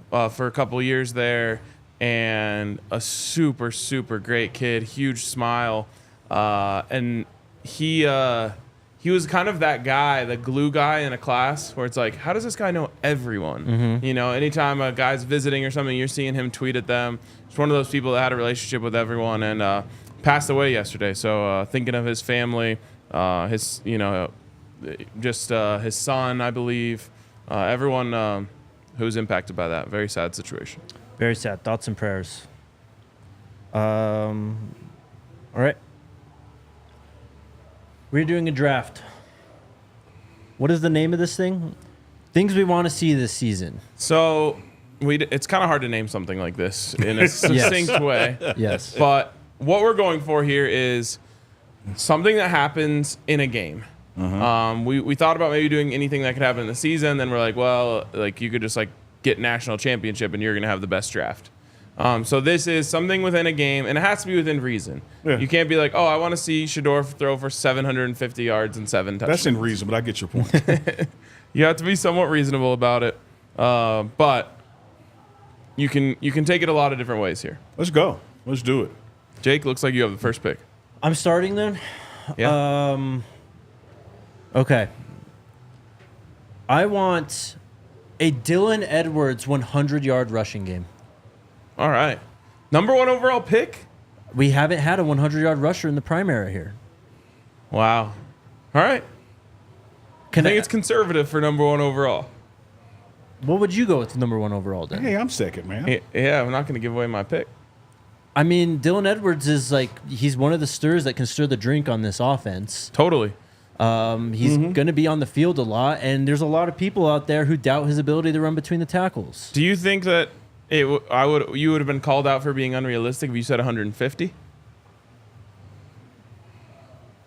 for a couple years there, and a super, super great kid, huge smile. And he was kind of that guy, the glue guy in a class where it's like, how does this guy know everyone? Anytime a guy's visiting or something, you're seeing him tweet at them. He's one of those people that had a relationship with everyone, and passed away yesterday. So thinking of his family, his his son, I believe, everyone who's impacted by that. Very sad situation. Very sad. Thoughts and prayers. All right. We're doing a draft. What is the name of this thing? Things we want to see this season. So it's kind of hard to name something like this in a succinct way. Yes. But what we're going for here is something that happens in a game. We thought about maybe doing anything that could happen in the season. Then we're like, well, like you could just like get national championship and you're going to have the best draft. So this is something within a game, and it has to be within reason. Yeah. You can't be like, oh, I want to see Shedeur throw for 750 yards and 7 touchdowns. That's in reason, but I get your point. You have to be somewhat reasonable about it. But you can take it a lot of different ways here. Let's go. Let's do it. Jake, looks like you have the first pick. I'm starting then. Yeah. Okay. I want a Dylan Edwards 100-yard rushing game. All right. Number 1 overall pick? We haven't had a 100-yard rusher in the primary here. Wow. All right. I think it's conservative for number 1 overall. What would you go with number 1 overall then? Hey, I'm second, man. Yeah, I'm not going to give away my pick. I mean, Dylan Edwards is he's one of the stirs that can stir the drink on this offense. Totally. He's going to be on the field a lot, and there's a lot of people out there who doubt his ability to run between the tackles. Do you think that you would have been called out for being unrealistic if you said 150?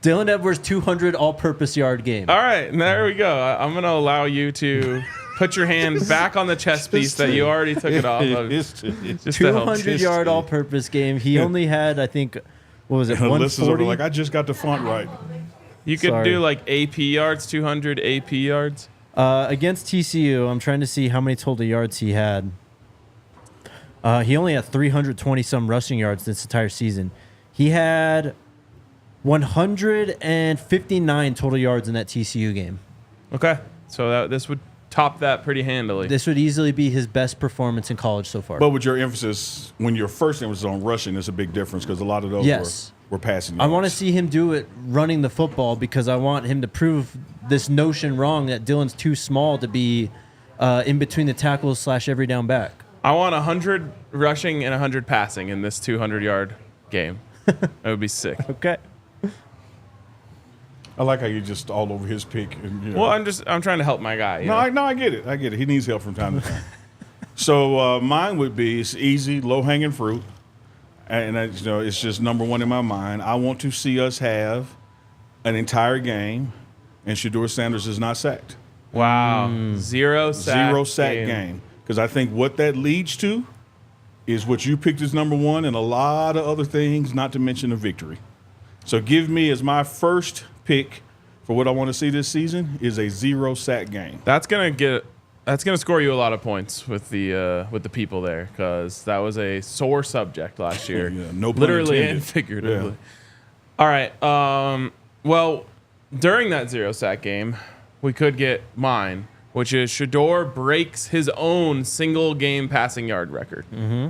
Dylan Edwards 200 all-purpose yard game. All right, there we go. I'm going to allow you to put your hand back on the chest piece that you already took it off of. Just to help. 200-yard all-purpose game. He only had, I think, what was it, 140? Like, I just got the font right. You could do like AP yards, 200 AP yards. Against TCU, I'm trying to see how many total yards he had. He only had 320-some rushing yards this entire season. He had 159 total yards in that TCU game. Okay, so this would top that pretty handily. This would easily be his best performance in college so far. But with your emphasis, when your first emphasis on rushing, it's a big difference because a lot of those were passing yards. I want to see him do it running the football because I want him to prove this notion wrong that Dylan's too small to be in between the tackles / every down back. I want 100 rushing and 100 passing in this 200-yard game. That would be sick. Okay. I like how you just all over his pick. And, you know. Well, I'm trying to help my guy. I get it. I get it. He needs help from time to time. So mine would be, it's easy, low-hanging fruit. And it's just number 1 in my mind. I want to see us have an entire game, and Shedeur Sanders is not sacked. Wow. Zero sack game. Because I think what that leads to is what you picked as number 1 and a lot of other things, not to mention a victory. So give me as my first pick for what I want to see this season is a 0 sack game. That's gonna score you a lot of points with the people there because that was a sore subject last year. Yeah, no pun literally intended. and figuratively. Yeah. All right. Well, during that 0 sack game, we could get mine, which is Shedeur breaks his own single game passing yard record. Mm-hmm.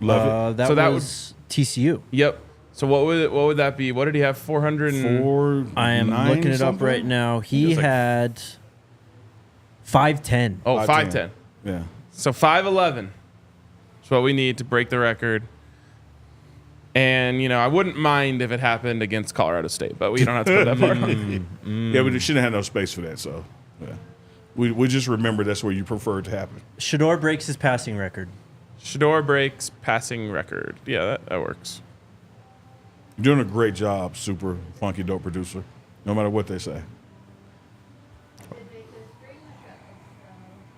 Love it. That was TCU. Yep. So what would that be? What did he have? 400. I am looking it up right now. He had 5'10". Oh, 5'10". Yeah. So 5'11". Is what we need to break the record. And I wouldn't mind if it happened against Colorado State, but we don't have to put that part on. Yeah, but it shouldn't have no space for that. So, yeah, we just remember that's where you prefer it to happen. Shedeur breaks his passing record. Shedeur breaks passing record. Yeah, that works. You're doing a great job, super funky dope producer, no matter what they say.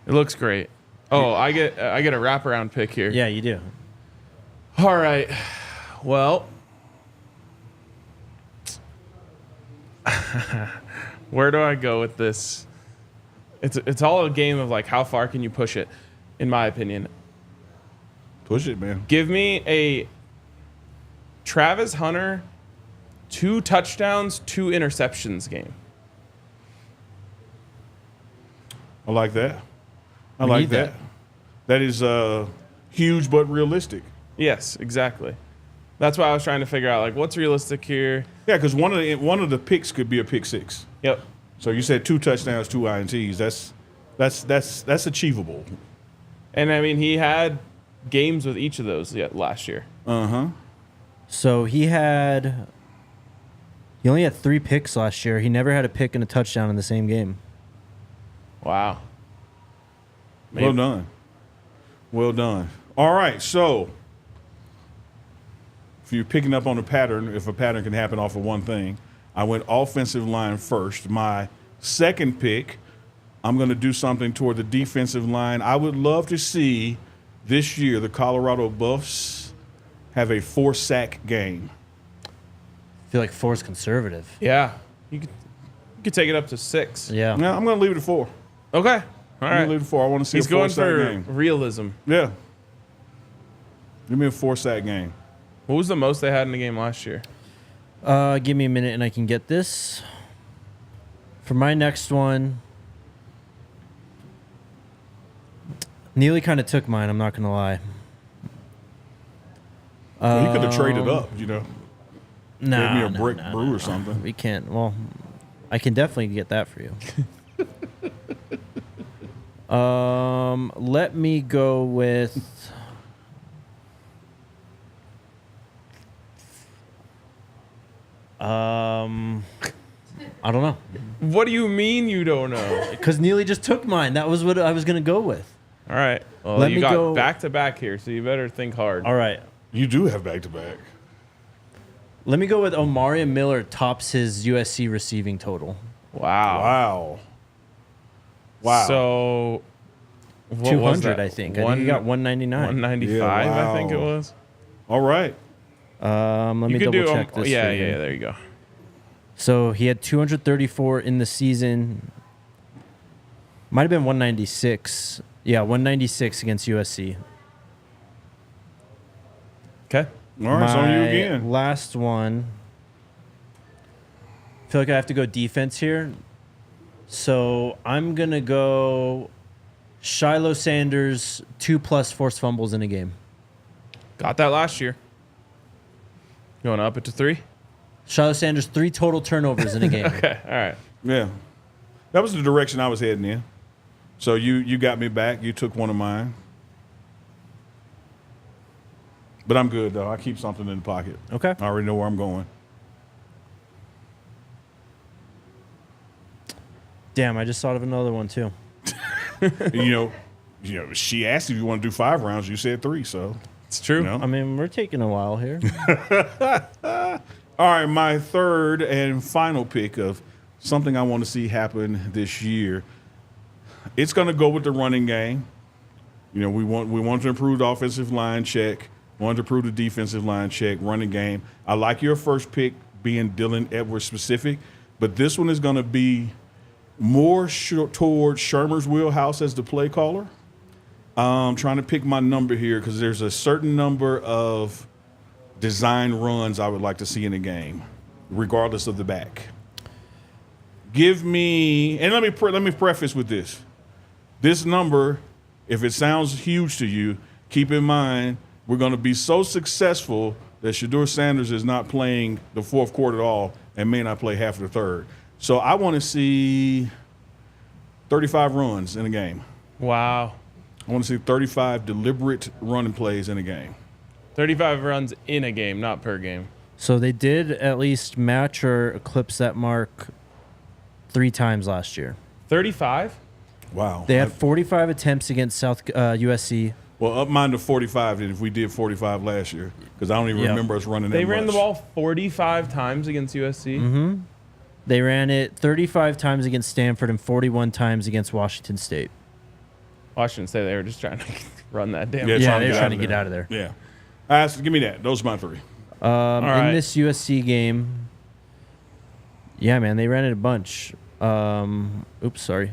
It looks great. Oh, I get a wraparound pick here. Yeah, you do. All right. Well, where do I go with this? It's all a game of like how far can you push it, in my opinion. Push it, man. Give me a Travis Hunter 2 touchdowns, 2 interceptions game. I like that. I like that. That is huge but realistic. Yes, exactly. That's why I was trying to figure out like what's realistic here. Yeah, because one of the picks could be a pick 6. Yep. So you said 2 touchdowns, 2 INTs. That's achievable. And I mean he had games with each of those last year. So he only had 3 picks last year. He never had a pick and a touchdown in the same game. Wow. Maybe. Well done. Well done. All right, so if you're picking up on a pattern, if a pattern can happen off of one thing, I went offensive line first. My second pick, I'm going to do something toward the defensive line. I would love to see this year the Colorado Buffs have a 4-sack game. I feel like 4 is conservative. Yeah. You could take it up to 6. Yeah. Now I'm going to leave it at 4. Okay. All I'm right. going to leave it at 4. I want to see He's a going 4-sack for game. realism. Yeah. Give me a 4-sack game. What was the most they had in the game last year? Give me a minute and I can get this. For my next one, Neely kind of took mine. I'm not gonna lie. Well, he could have traded up, you know. Nah, Gave me a brick brew or something. We can't. Well, I can definitely get that for you. Let me go with. I don't know. What do you mean you don't know? Because Neely just took mine. That was what I was gonna go with. All right. Well, Let you me got go- back to back here, so you better think hard. All right. You do have back-to-back. Let me go with Omari Miller tops his USC receiving total. Wow. Wow. So, what was 200, that? I think. I think he got 199. 195, Yeah, I think it wow. was. All right. Let me You could double do check this. yeah, for you. yeah, there you go. So he had 234 in the season. Might have been 196. Yeah, 196 against USC. Okay. All right, it's on you My again. Last one. I feel like I have to go defense here. So I'm going to go Shedeur Sanders, 2+ forced fumbles in a game. Got that last year. You want to up it to 3? Shedeur Sanders, 3 total turnovers in a game. Okay, all right. Yeah. That was the direction I was heading in. So you got me back. You took one of mine. But I'm good, though. I keep something in the pocket. Okay. I already know where I'm going. Damn, I just thought of another one too. you know, she asked if you want to do 5 rounds. You said 3, so. It's true. You know. I mean, we're taking a while here. All right, my third and final pick of something I want to see happen this year. It's going to go with the running game. You know, we want to improve the offensive line check. We want to improve the defensive line check, running game. I like your first pick being Dylan Edwards specific, but this one is going to be more towards Shermer's wheelhouse as the play caller. I'm trying to pick my number here because there's a certain number of design runs I would like to see in a game, regardless of the back. Give me, and let me preface with this. This number, if it sounds huge to you, keep in mind we're going to be so successful that Shedeur Sanders is not playing the fourth quarter at all and may not play half of the third. So I want to see 35 runs in a game. Wow. I want to see 35 deliberate running plays in a game. 35 runs in a game, not per game. So they did at least match or eclipse that mark 3 times last year. 35? Wow. They had 45 attempts against USC. Well, up mine to 45 then if we did 45 last year because I don't even Yep. remember us running that They ran the much. ball 45 times against USC. They ran it 35 times against Stanford and 41 times against Washington State. Washington State, they were just trying to run that damn. Yeah, Yeah, trying they to were get trying out to of get there. out of there. Yeah. So give me that. Those are my 3. right. In this USC game, yeah, man, they ran it a bunch. Oops, sorry.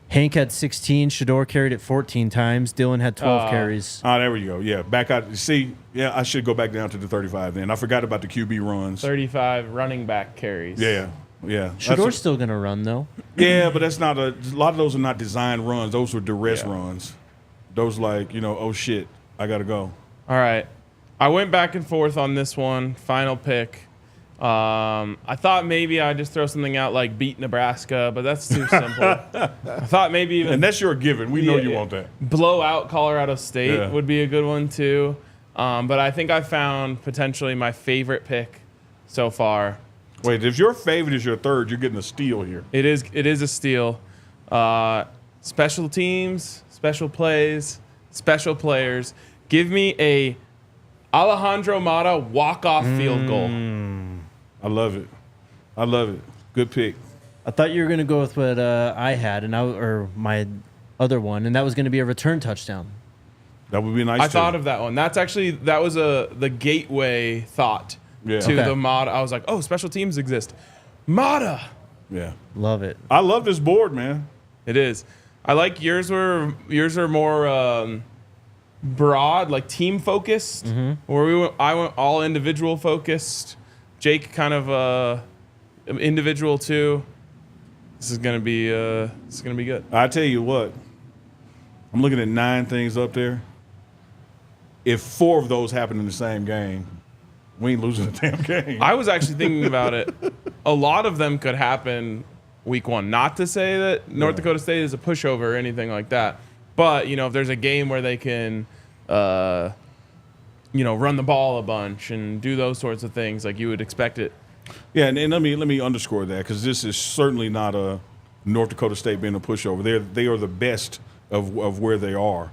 Hank had 16. Shedeur carried it 14 times. Dylan had 12 carries. Oh, there we go. Yeah, back out. See, yeah, I should go back down to the 35 then. I forgot about the QB runs. 35 running back carries. Yeah, yeah. That's Shedeur's still going to run, though. yeah, but that's not a lot of those are not designed runs. Those were duress Yeah. runs. Those like, oh shit, I got to go. All right. I went back and forth on this one. Final pick. I thought maybe I'd just throw something out like beat Nebraska, but that's too simple. I thought maybe even And that's your given. We know Yeah, you yeah. want that. blow out Colorado State Yeah. would be a good one too. But I think I found potentially my favorite pick so far. Wait, if your favorite is your third, you're getting a steal here. It is a steal. Special teams, special plays, special players. Give me a Alejandro Mata walk-off field goal. I love it. I love it. Good pick. I thought you were going to go with what I had, or my other one, and that was going to be a return touchdown. That would be nice. I thought of that one. That was the gateway thought Yeah. to Okay. the Mata. I was like, oh, special teams exist. Mata. Yeah. Love it. I love this board, man. It is. I like yours are more broad, like team focused. Where I went all individual focused. Jake kind of individual too. This is gonna be good. I tell you what, I'm looking at 9 things up there. If 4 of those happen in the same game, we ain't losing a damn game. I was actually thinking about it. A lot of them could happen week 1. Not to say that North Dakota State is a pushover or anything like that. But, if there's a game where they can, run the ball a bunch and do those sorts of things, like you would expect it. Yeah, and let me underscore that, because this is certainly not a North Dakota State being a pushover. They are the best of where they are.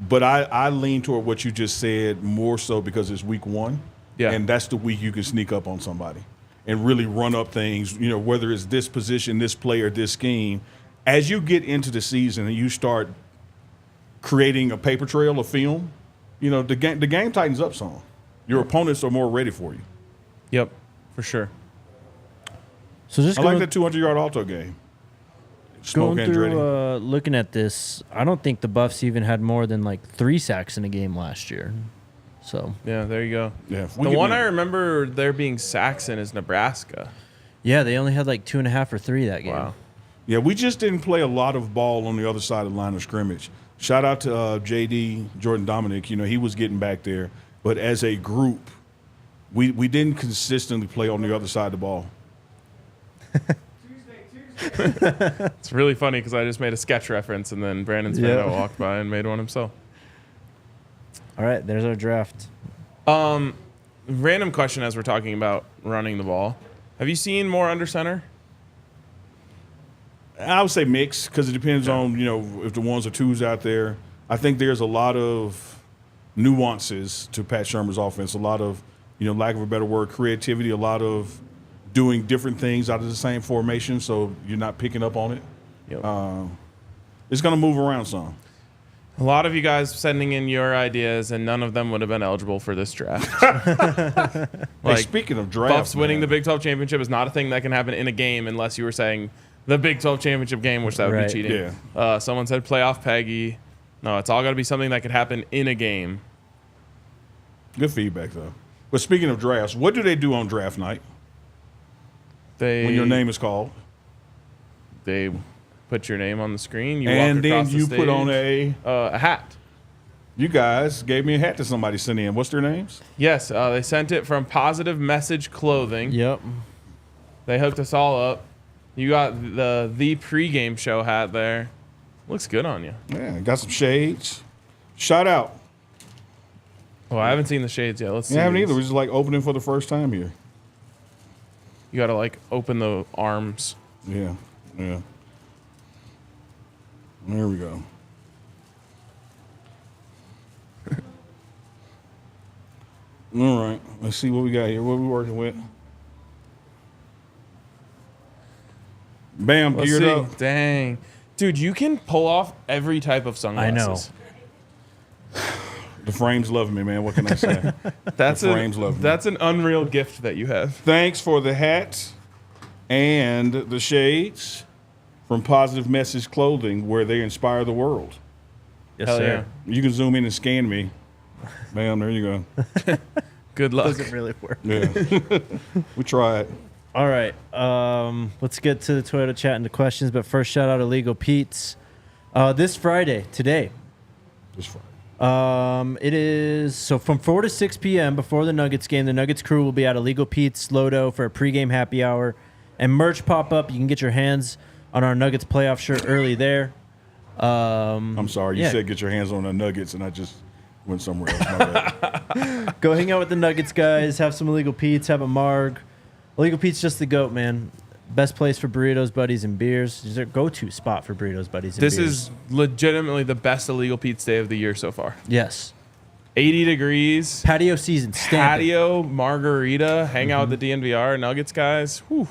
But I lean toward what you just said more so because it's week 1. Yeah. And that's the week you can sneak up on somebody and really run up things, whether it's this position, this player, this scheme. As you get into the season and you start creating a paper trail of film, the game tightens up some. Your opponents are more ready for you. Yep, for sure. So just I like the 200-yard alto game. Smoke going Andretti. through, looking at this, I don't think the Buffs even had more than like 3 sacks in a game last year. So Yeah, there you go. Yeah, The one I remember there being sacks in is Nebraska. yeah, they only had like 2.5 or 3 that game. Wow. Yeah, we just didn't play a lot of ball on the other side of the line of scrimmage. Shout out to JD, Jordan Dominic. He was getting back there. But as a group, we didn't consistently play on the other side of the ball. It's really funny because I just made a sketch reference and then Brandon Spano walked by and made one himself. All right, there's our draft. Random question as we're talking about running the ball. Have you seen more under center? I would say mix, because it depends on, if the 1s or 2s out there. I think there's a lot of nuances to Pat Shermer's offense, a lot of, lack of a better word, creativity, a lot of doing different things out of the same formation, so you're not picking up on it. Yep. It's going to move around some. A lot of you guys sending in your ideas, and none of them would have been eligible for this draft. Hey, speaking of draft, Buffs winning the Big 12 championship is not a thing that can happen in a game unless you were saying the Big 12 championship game, which that would Right. be cheating. Yeah. Someone said playoff Peggy. No, it's all got to be something that could happen in a game. Good feedback, though. But speaking of drafts, what do they do on draft night when your name is called? They put your name on the screen. You And walk then across the you stage, put on a hat. You guys gave me a hat that somebody sent in. What's their names? Yes, they sent it from Positive Message Clothing. Yep. They hooked us all up. You got the Pregame Show hat there. Looks good on you. Yeah, got some shades. Shout out. Oh, I haven't seen the shades yet. Let's see. I haven't these. either. We're just like opening for the first time here. You got to like open the arms. Yeah. There we go. All right. Let's see what we got here. What are we working with? Bam, Let's geared see. up. Dang. Dude, you can pull off every type of sunglasses. The frames love me, man. What can I say? That's The frames love me. That's an unreal gift that you have. Thanks for the hat and the shades from Positive Message Clothing, where they inspire the world. Yes, Hell sir. You can zoom in and scan me. Bam, there you go. Good luck. Doesn't really work. Yeah. We tried. All right. Let's get to the Toyota chat and the questions. But first, shout out Illegal Pete's. This Friday, today, This Friday. it is so from 4 to 6 p.m. before the Nuggets game. The Nuggets crew will be at Illegal Pete's Lodo for a pregame happy hour and merch pop up. You can get your hands on our Nuggets playoff shirt early there. I'm sorry. You yeah. said get your hands on the Nuggets, and I just went somewhere else. My bad. Go hang out with the Nuggets guys. Have some Illegal Pete's. Have a marg. Illegal Pete's just the GOAT, man. Best place for burritos, buddies, and beers. It's their go-to spot for burritos, buddies, and This beers. is legitimately the best Illegal Pete's day of the year so far. Yes. 80 degrees. Patio season. Stamp it. Patio, margarita, hang out with the DNVR Nuggets guys. Whew.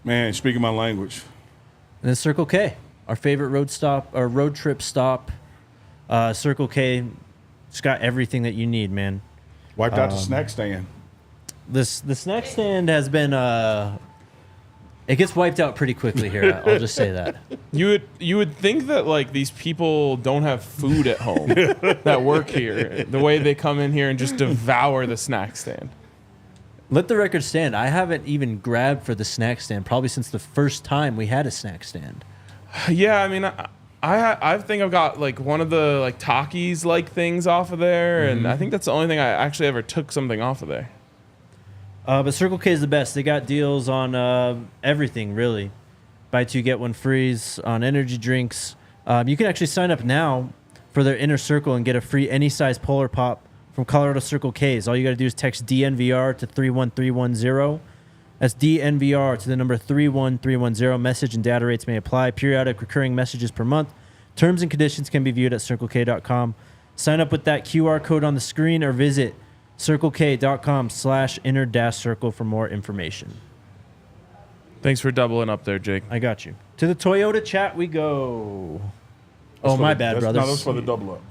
Man, speaking my language. And then Circle K, our favorite road trip stop. Circle K, it's got everything that you need, man. Wiped out the snack stand. The snack stand has been it gets wiped out pretty quickly here. I'll just say that. You would think that like these people don't have food at home that work here. The way they come in here and just devour the snack stand. Let the record stand. I haven't even grabbed for the snack stand probably since the first time we had a snack stand. Yeah, I mean, I think I've got like one of the like Takis like things off of there, and I think that's the only thing I actually ever took something off of there. But Circle K is the best. They got deals on everything, really. Buy two, get one frees on energy drinks. You can actually sign up now for their Inner Circle and get a free any size Polar Pop from Colorado Circle K's. All you got to do is text DNVR to 31310. That's DNVR to the number 31310. Message and data rates may apply. Periodic recurring messages per month. Terms and conditions can be viewed at CircleK.com. Sign up with that QR code on the screen or visit CircleK.com/inner-circle for more information. Thanks for doubling up there, Jake. I got you. To the Toyota chat we go. Oh, my bad, brothers. No, that's for the double up.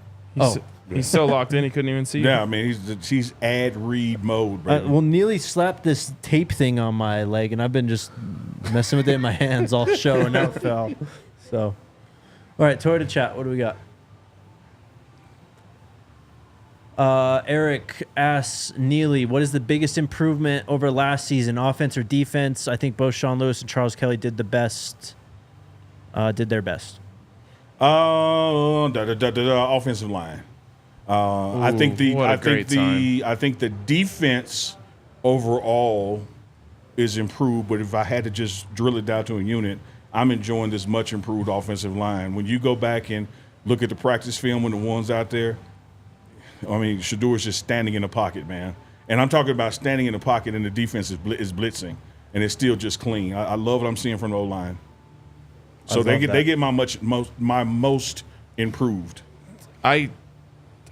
He's so locked in he couldn't even see you. Yeah, I mean, he's ad read mode, bro. Well, Neely slapped this tape thing on my leg, and I've been just messing with it in my hands all show, and now it fell. So, all right, Toyota chat. What do we got? Eric asks Neely, what is the biggest improvement over last season, offense or defense? I think both Sean Lewis and Charles Kelly did their best. Offensive line. I think the defense overall is improved, but if I had to just drill it down to a unit, I'm enjoying this much improved offensive line. When you go back and look at the practice film and the ones out there, I mean, Shedeur is just standing in the pocket, man. And I'm talking about standing in the pocket and the defense is blitzing, and it's still just clean. I love what I'm seeing from the O-line. So they get my most improved.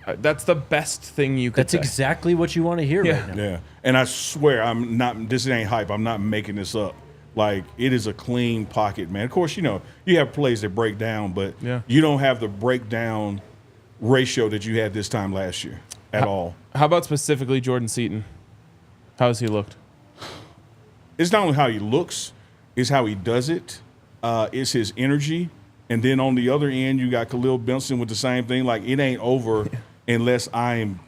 That's the best thing you could That's say. exactly what you want to hear right now. Yeah, and I swear I'm not. This ain't hype. I'm not making this up. Like, it is a clean pocket, man. Of course, you have plays that break down, but you don't have the breakdown ratio that you had this time last year at all. How about specifically Jordan Seaton? How has he looked? It's not only how he looks, it's how he does it. It's his energy. And then on the other end, you got Khalil Benson with the same thing. Like, it ain't over unless I'm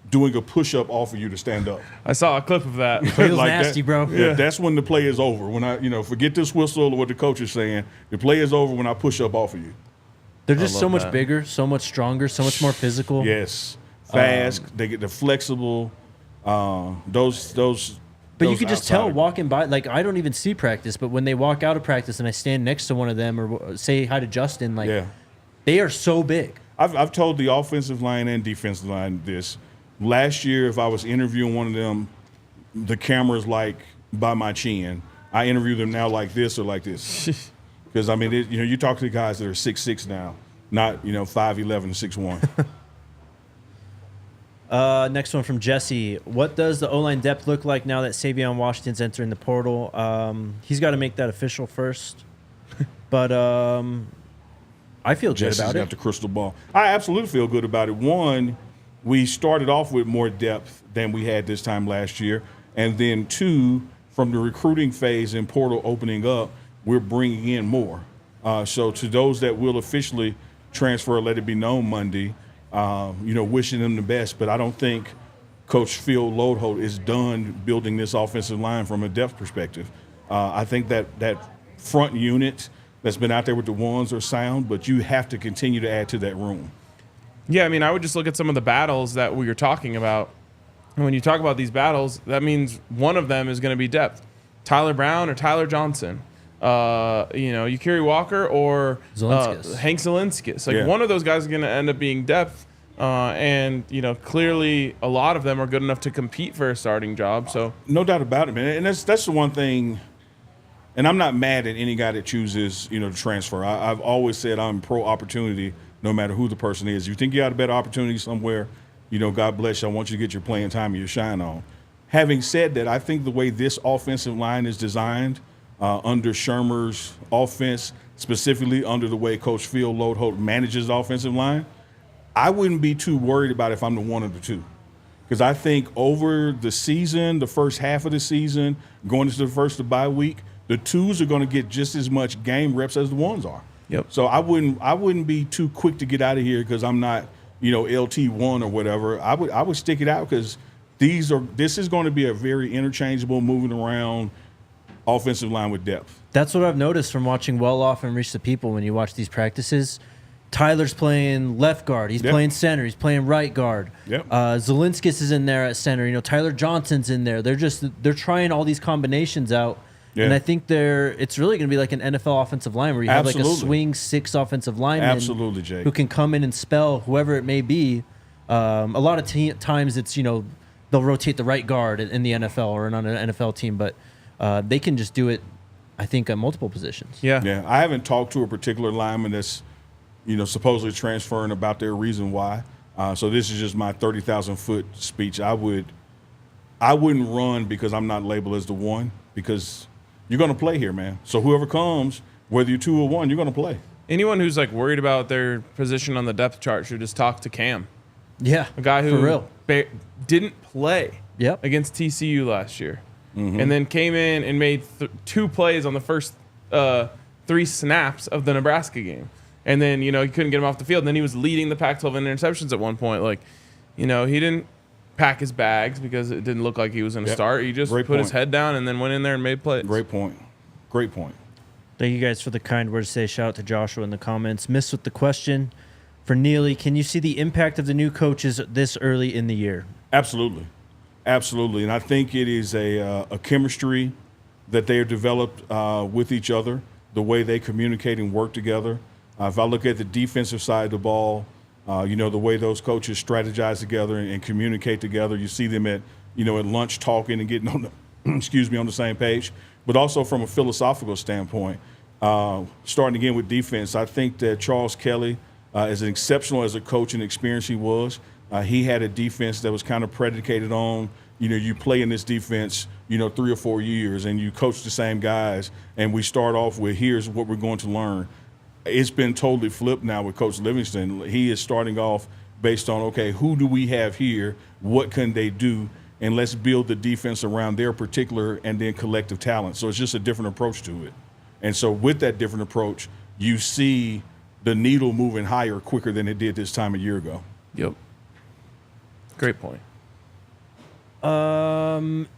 doing a push-up off of you to stand up. I saw a clip of that. Feels like nasty, bro. Yeah, that's when the play is over. When I, forget this whistle or what the coach is saying. The play is over when I push up off of you. They're just so much bigger, so much stronger, so much more physical. Yes, fast. They're flexible. Those. But you could just tell walking by. Like, I don't even see practice, but when they walk out of practice and I stand next to one of them or say hi to Justin, they are so big. I've told the offensive line and defensive line this. Last year, if I was interviewing one of them, the camera's like by my chin. I interview them now like this or like this. Because, I mean, you talk to the guys that are 6'6" now, not, 5'11" and 6'1". Next one from Jesse. What does the O-line depth look like now that Savion Washington's entering the portal? He's got to make that official first. But I feel good Jesse's about it. got the crystal ball. I absolutely feel good about it. One, we started off with more depth than we had this time last year. And then two, from the recruiting phase and portal opening up, we're bringing in more. So to those that will officially transfer, let it be known Monday, wishing them the best. But I don't think Coach Phil Lodeholt is done building this offensive line from a depth perspective. I think that front unit that's been out there with the ones are sound, but you have to continue to add to that room. Yeah, I mean, I would just look at some of the battles that we were talking about. And when you talk about these battles, that means one of them is going to be depth. Tyler Brown or Tyler Johnson. Yukiri Walker or Hank Zelinskis. Like, one of those guys is going to end up being depth. And clearly a lot of them are good enough to compete for a starting job. So no doubt about it, man. And that's the one thing. And I'm not mad at any guy that chooses, to transfer. I've always said I'm pro opportunity, no matter who the person is. You think you got a better opportunity somewhere, God bless you. I want you to get your playing time and your shine on. Having said that, I think the way this offensive line is designed, under Shermer's offense, specifically under the way Coach Phil Lodeholt manages the offensive line, I wouldn't be too worried about if I'm the one or the two. Because I think over the season, the first half of the season, going into the first of the bye week, the twos are going to get just as much game reps as the ones are. Yep. So I wouldn't be too quick to get out of here because I'm not, LT1 or whatever. I would stick it out because this is going to be a very interchangeable, moving around offensive line with depth. That's what I've noticed from watching Well Off and Reach the People when you watch these practices. Tyler's playing left guard. He's playing center. He's playing right guard. Yep. Zelinskis is in there at center. You know, Tyler Johnson's in there. They're trying all these combinations out. Yeah. And I think it's really going to be like an NFL offensive line where you have like a swing 6 offensive linemen. Absolutely, Jake. Who can come in and spell whoever it may be. A lot of times it's, you know, they'll rotate the right guard in the NFL or on an NFL team, but they can just do it, I think, at multiple positions. Yeah. Yeah. I haven't talked to a particular lineman that's, you know, supposedly transferring about their reason why. So this is just my 30,000-foot speech. I wouldn't run because I'm not labeled as the one, because you're going to play here, man. So whoever comes, whether you're 2 or 1, you're going to play. Anyone who's like worried about their position on the depth chart should just talk to Cam. Yeah, a guy who for real. Didn't play against TCU last year, and then came in and made 2 plays on the first 3 snaps of the Nebraska game. And then, you know, he couldn't get him off the field. And then he was leading the Pac-12 in interceptions at one point. Like, you know, he didn't pack his bags because it didn't look like he was going to start. He just put his head down and then went in there and made plays. Great point. Great point. Thank you guys for the kind words today. Shout out to Joshua in the comments. Missed with the question for Neely. Can you see the impact of the new coaches this early in the year? Absolutely. Absolutely. And I think it is a chemistry that they have developed with each other, the way they communicate and work together. If I look at the defensive side of the ball, you know, the way those coaches strategize together and communicate together, you see them at lunch talking and getting on the, on the same page. But also from a philosophical standpoint, starting again with defense, I think that Charles Kelly, as exceptional as a coach and experience he was, he had a defense that was kind of predicated on, you know, you play in this defense, you know, 3 or 4 years and you coach the same guys, and we start off with here's what we're going to learn. It's been totally flipped now with Coach Livingston. He is starting off based on, okay, who do we have here? What can they do? And let's build the defense around their particular and then collective talent. So it's just a different approach to it. And so with that different approach, you see the needle moving higher quicker than it did this time a year ago. Yep. Great point.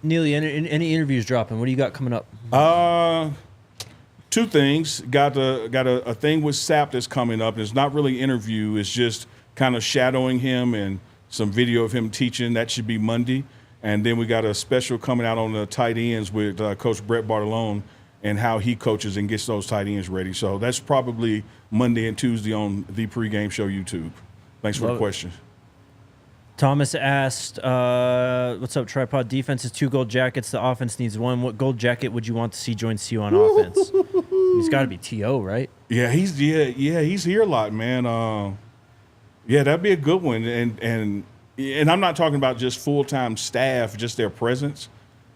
Neely, any interviews dropping? What do you got coming up? 2 things. Got a thing with Sapp that's coming up. It's not really an interview. It's just kind of shadowing him and some video of him teaching. That should be Monday. And then we got a special coming out on the tight ends with Coach Brett Bartolone and how he coaches and gets those tight ends ready. So that's probably Monday and Tuesday on the Pregame Show YouTube. Thanks for the question. Thomas asked, what's up, Tripod? Defense is 2 gold jackets. The offense needs 1. What gold jacket would you want to see join CU on offense? He's got to be T.O., right? Yeah, he's here a lot, man. Yeah, that'd be a good one. And I'm not talking about just full-time staff, just their presence.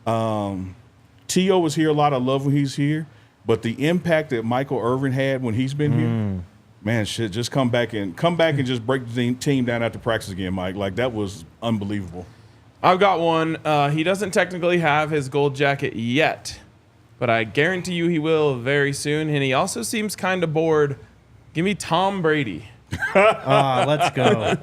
T.O. was here a lot. I love when he's here. But the impact that Michael Irvin had when he's been here, man, shit, just come back and just break the team down after practice again, Mike. Like, that was unbelievable. I've got one. He doesn't technically have his gold jacket yet, but I guarantee you he will very soon. And he also seems kind of bored. Give me Tom Brady. Let's go.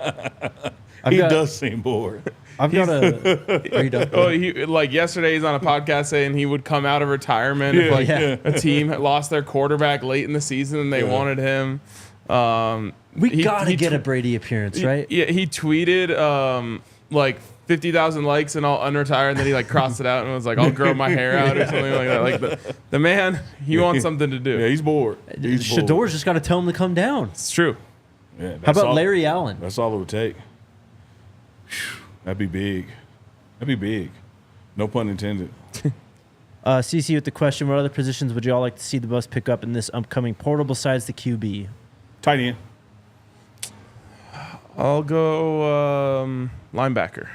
He does seem bored. I've got a. Are you done? Oh, like yesterday, he's on a podcast saying he would come out of retirement if a team had lost their quarterback late in the season and they wanted him. We gotta get a Brady appearance, right? Yeah, he tweeted like 50,000 likes and I'll unretire, and then he like crossed it out and was like, I'll grow my hair out or something like that. Like the man, he wants something to do. Yeah, he's bored. Shedeur's just got to tell him to come down. It's true. Yeah, how about Larry Allen? That's all it would take. That'd be big. That'd be big. No pun intended. CC with the question, what other positions would you all like to see the Bucs pick up in this upcoming portal besides the QB? Tight end. I'll go linebacker.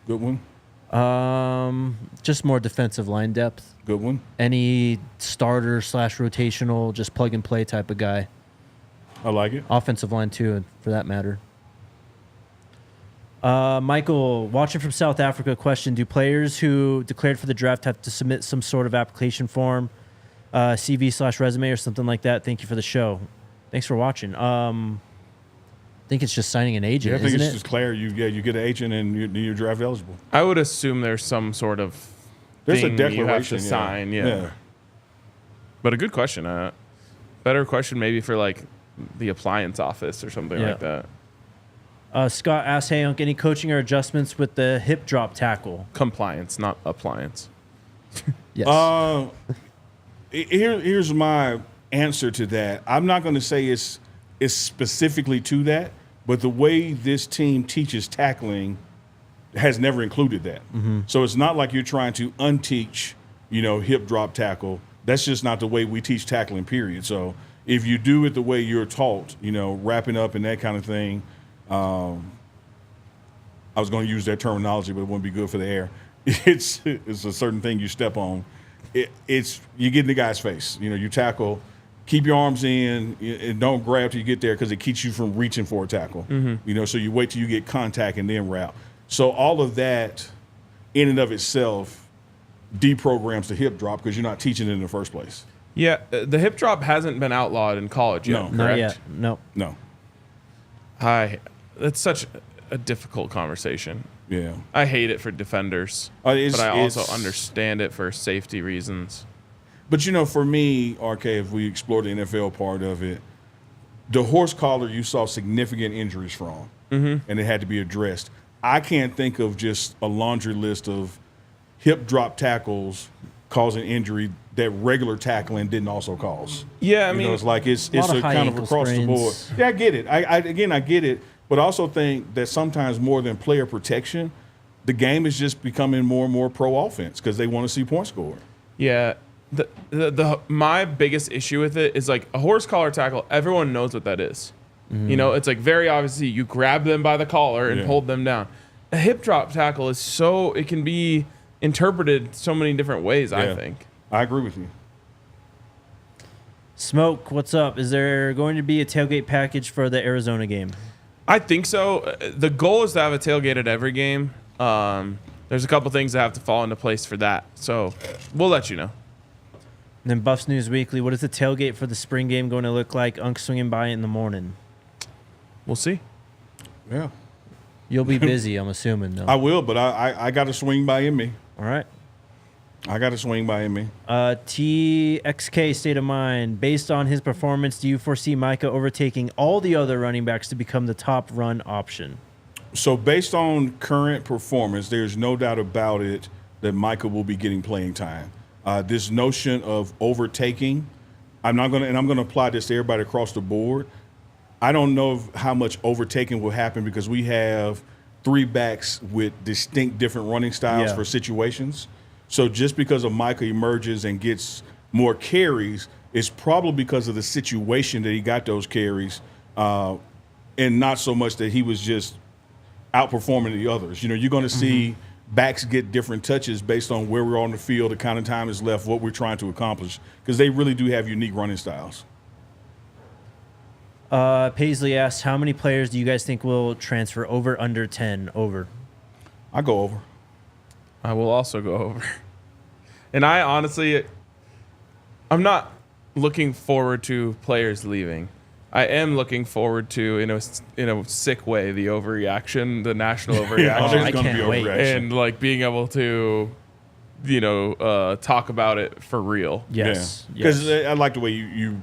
Good one. Just more defensive line depth. Good one. Any starter / rotational, just plug and play type of guy. I like it. Offensive line too, for that matter. Michael, watching from South Africa, question: do players who declared for the draft have to submit some sort of application form, CV / resume or something like that? Thank you for the show. Thanks for watching. I think it's just signing an agent. Yeah, I think isn't it's it? just clear. You get an agent and you're draft eligible. I would assume there's some sort of there's thing a declaration you have to sign. Yeah. But a good question. Better question maybe for like the appliance office or something like that. Scott asks, hey, Unc, any coaching or adjustments with the hip drop tackle? Compliance, not appliance. Yes. Here's my answer to that. I'm not going to say it's specifically to that, but the way this team teaches tackling has never included that. So it's not like you're trying to unteach, hip drop tackle. That's just not the way we teach tackling, period. So if you do it the way you're taught, wrapping up and that kind of thing, I was going to use that terminology, but it wouldn't be good for the air. It's a certain thing you step on. It's you get in the guy's face. You tackle, keep your arms in, and don't grab till you get there because it keeps you from reaching for a tackle. So you wait till you get contact and then route. So all of that, in and of itself, deprograms the hip drop because you're not teaching it in the first place. Yeah, the hip drop hasn't been outlawed in college yet, No. correct? Not yet. No. That's such a difficult conversation. Yeah. I hate it for defenders, but I also it's- understand it for safety reasons. But, for me, RK, if we explore the NFL part of it, the horse collar you saw significant injuries from, and it had to be addressed. I can't think of just a laundry list of hip drop tackles causing injury that regular tackling didn't also cause. Yeah, I mean, it's like it's lot of a high kind of ankle across the board. sprains. Yeah, I get it. I get it. But I also think that sometimes more than player protection, the game is just becoming more and more pro offense because they want to see points scored. yeah. My biggest issue with it is like a horse collar tackle. Everyone knows what that is. It's like very obviously you grab them by the collar and hold them down. A hip drop tackle is it can be interpreted so many different ways. I think. I agree with you. Smoke, what's up? Is there going to be a tailgate package for the Arizona game? I think so. The goal is to have a tailgate at every game. There's a couple things that have to fall into place for that. So we'll let you know. And then Buffs News Weekly, what is the tailgate for the spring game going to look like? Unc swinging by in the morning. We'll see. Yeah. You'll be busy, I'm assuming, though. I will, but I got to swing by in me. All right. I got to swing by in me. TXK State of Mind. Based on his performance, do you foresee Micah overtaking all the other running backs to become the top run option? So based on current performance, there's no doubt about it that Micah will be getting playing time. This notion of overtaking, I'm going to apply this to everybody across the board. I don't know how much overtaking will happen because we have three backs with distinct different running styles for situations. So just because a Micah emerges and gets more carries, it's probably because of the situation that he got those carries, and not so much that he was just outperforming the others. You're going to see backs get different touches based on where we're on the field, the kind of time is left, what we're trying to accomplish, because they really do have unique running styles. Paisley asks, how many players do you guys think will transfer over, under 10? Over. I go over. I will also go over. And I honestly, I'm not looking forward to players leaving. I am looking forward to, in a sick way, the overreaction, the national overreaction. There's I gonna can't be wait. overreaction. And like being able to, talk about it for real. Yes. Because I like the way you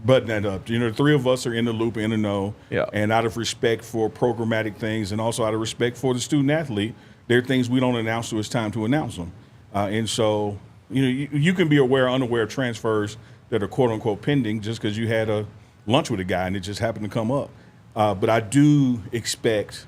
button that up. The three of us are in the loop, in the know. Yeah. And out of respect for programmatic things and also out of respect for the student athlete, there are things we don't announce till it's time to announce them. And so, you can be aware or unaware of transfers that are quote unquote pending just because you had a lunch with a guy and it just happened to come up. But I do expect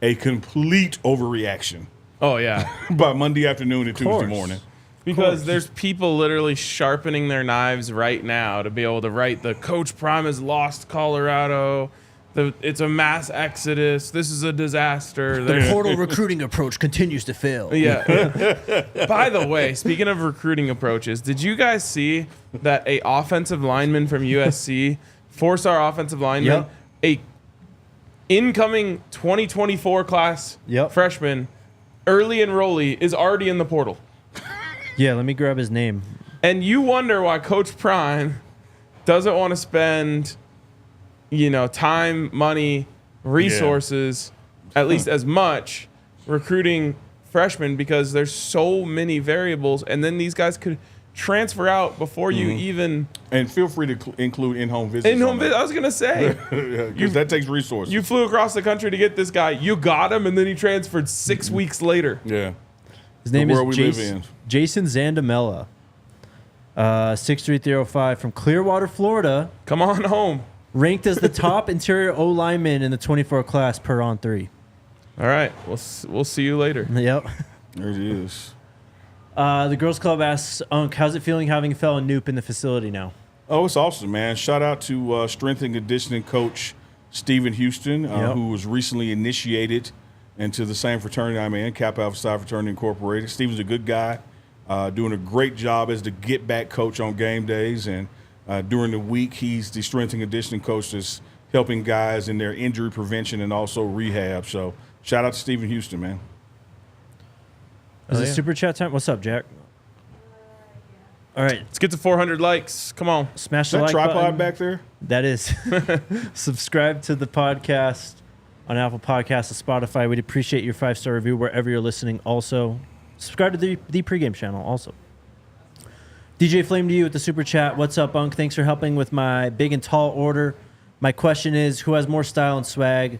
a complete overreaction Oh, yeah. by Monday afternoon and Tuesday course. morning. Because there's people literally sharpening their knives right now to be able to write the Coach Prime has lost Colorado. It's a mass exodus. This is a disaster. The portal recruiting approach continues to fail. Yeah. By the way, speaking of recruiting approaches, did you guys see that a offensive lineman from USC, four-star offensive lineman, a incoming 2024 class freshman, early enrollee, is already in the portal? Yeah, let me grab his name. And you wonder why Coach Prime doesn't want to spend, time, money, resources, at least as much, recruiting freshmen because there's so many variables. And then these guys could transfer out before you even. And feel free to include in-home visits. In-home visit, I was going to say. Because that takes resources. You flew across the country to get this guy. You got him, and then he transferred 6 weeks later. Yeah. His name is world we live in. Jason Zandamella, 6'3", from Clearwater, Florida. Come on home. Ranked as the top interior O lineman in the 24 class per on 3. All right. We'll see you later. Yep. There it is. The girls club asks, Unc, how's it feeling having a fellow Noop in the facility now? Oh, it's awesome, man. Shout out to strength and conditioning coach Stephen Houston, who was recently initiated into the same fraternity I'm in, Kappa Alpha Psi Fraternity Incorporated. Stephen's a good guy, doing a great job as the get-back coach on game days. And during the week, he's the strength and conditioning coach that's helping guys in their injury prevention and also rehab. So shout out to Stephen Houston, man. Is it super chat time? What's up, Jack? All right. Let's get to 400 likes. Come on. Smash Is the that like tripod button. back there? That is. Subscribe to the podcast on Apple Podcasts and Spotify. We'd appreciate your 5-star review wherever you're listening. Also, subscribe to the pregame channel also. DJ Flame to you with the super chat. What's up, Unc? Thanks for helping with my big and tall order. My question is, who has more style and swag?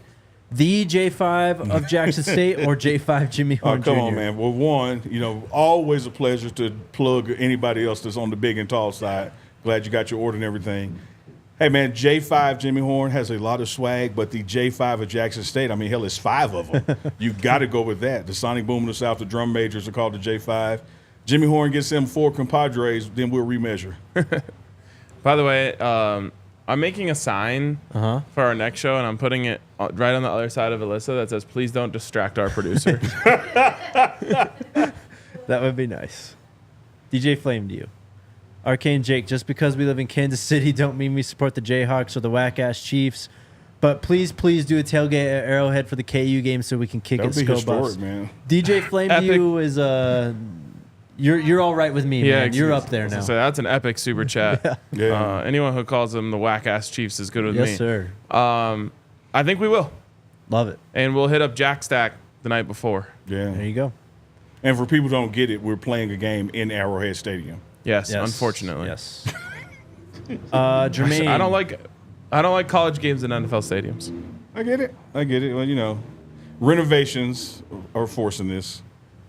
The J5 of Jackson State or J5 Jimmy Horn Oh, come Jr.? on, man. Well, one, always a pleasure to plug anybody else that's on the big and tall side. Glad you got your order and everything. Hey, man, J5 Jimmy Horn has a lot of swag, but the J5 of Jackson State, I mean, hell, it's 5 of them. You got to go with that. The Sonic Boom of the South, the drum majors are called the J5. Jimmy Horn gets them 4 compadres, then we'll remeasure. By the way, I'm making a sign for our next show, and I'm putting it right on the other side of Alyssa that says, please don't distract our producer. That would be nice. DJ Flame to you. Arcane Jake, just because we live in Kansas City don't mean we support the Jayhawks or the whack-ass Chiefs. But please do a tailgate at Arrowhead for the KU game so we can kick That it would be skull historic, buffs. man. DJ Flame to you is you're all right with me, man. You're up there now. So that's an epic super chat. Yeah. Anyone who calls them the whack-ass Chiefs is good with me. Yes, sir. I think we will. Love it. And we'll hit up Jack Stack the night before. Yeah. There you go. And for people who don't get it, we're playing a game in Arrowhead Stadium. Yes, unfortunately. Yes. Jermaine. I don't like college games in NFL stadiums. I get it. Well, renovations are forcing this.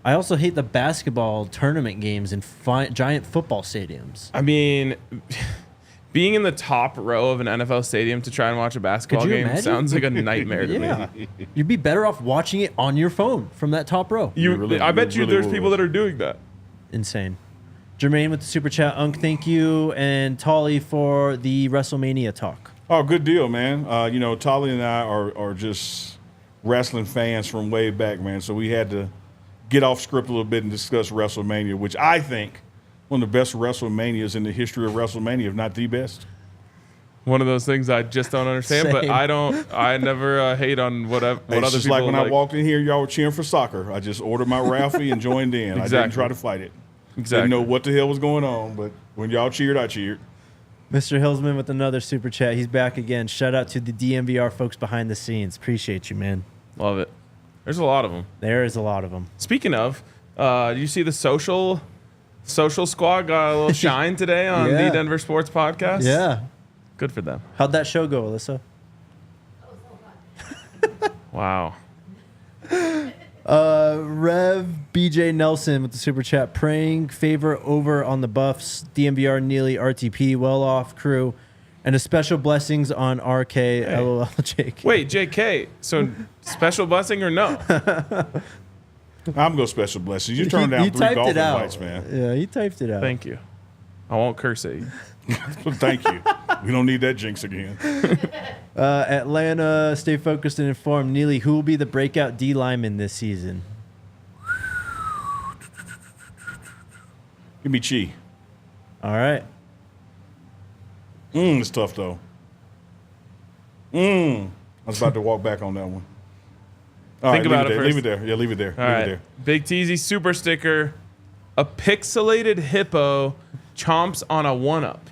I also hate the basketball tournament games in giant football stadiums. I mean, being in the top row of an NFL stadium to try and watch a basketball Could you game imagine? sounds like a nightmare to me. You'd be better off watching it on your phone from that top row. I bet you there's really people that are doing that. Insane. Jermaine with the super chat. Unc, thank you. And Tolly for the WrestleMania talk. Oh, good deal, man. Tolly and I are just wrestling fans from way back, man. So we had to get off script a little bit and discuss WrestleMania, which I think one of the best WrestleManias in the history of WrestleMania, if not the best. One of those things I just don't understand, but Same. I never hate on what other It's just people like when I walked in here, y'all were cheering for soccer. I just ordered my Ralphie and joined in. I didn't try to fight it. Exactly. Didn't know what the hell was going on, but when y'all cheered, I cheered. Mr. Hillsman with another super chat. He's back again. Shout out to the DNVR folks behind the scenes. Appreciate you, man. Love it. There's a lot of them. There is a lot of them. Speaking of, did you see the social squad got a little shine today on Yeah. the Denver Sports Podcast? Yeah. Good for them. How'd that show go, Alyssa? Wow. Rev BJ Nelson with the super chat. Praying favor over on the Buffs, DNVR Neely, RTP, well off crew, and a special blessings on RK. LOL Jake. Wait, JK. So special blessing or no? I'm going to go special blessings. You turned down 3 typed golf it out. invites, man. Yeah, he typed it out. Thank you. I won't curse at you. Thank you. We don't need that jinx again. Atlanta, stay focused and informed. Neely, who will be the breakout D lineman this season? Give me Chi. All right. It's tough, though. I was about to walk back on that one. All Think about it there. first. Leave it there. Yeah, leave it there. All leave right. it there. Big Teasy super sticker. A pixelated hippo chomps on a 1-up.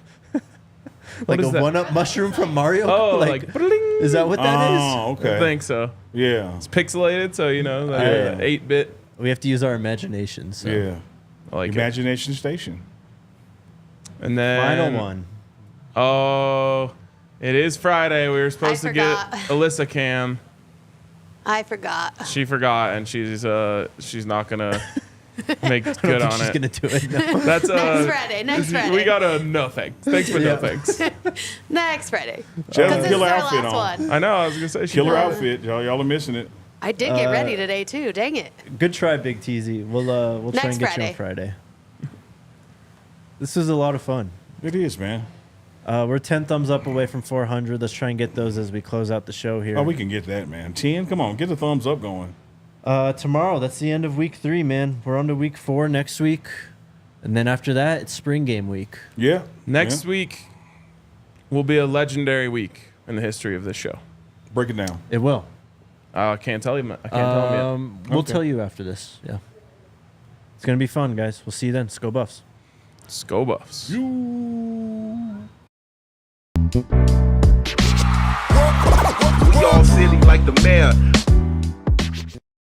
Like is a that? 1-up mushroom from Mario? Oh, like bling. Is that what that is? Oh, okay. I think so. Yeah. It's pixelated, so you know, like Yeah. 8-bit. We have to use our imagination. So. Yeah. I like it. Imagination Station. And then Final one. Oh, it is Friday. We were supposed to get forgot. Alyssa Cam. I forgot. She forgot, and she's not gonna make I don't good think on she's it. gonna do it. No. That's Next Friday. We got a no thanks. Thanks, but no thanks. Next Friday. She has a 'Cause this is killer our outfit last on. one. I know. I was gonna say she Killer forgot. outfit, y'all are missing it. I did get ready today too. Dang it. Good try, Big TZ. We'll try Next and get you on Friday. This was a lot of fun. It is, man. We're 10 thumbs up away from 400. Let's try and get those as we close out the show here. Oh, we can get that, man. 10, come on, get the thumbs up going. Tomorrow, that's the end of week 3, man. We're on to week 4 next week. And then after that, it's spring game week. Yeah. Next yeah. week will be a legendary week in the history of this show. Break it down. It will. I can't tell you. I can't tell them yet. We'll Okay. tell you after this. Yeah. It's going to be fun, guys. We'll see you then. Let's go Buffs. Go Buffs. We all silly like the mayor.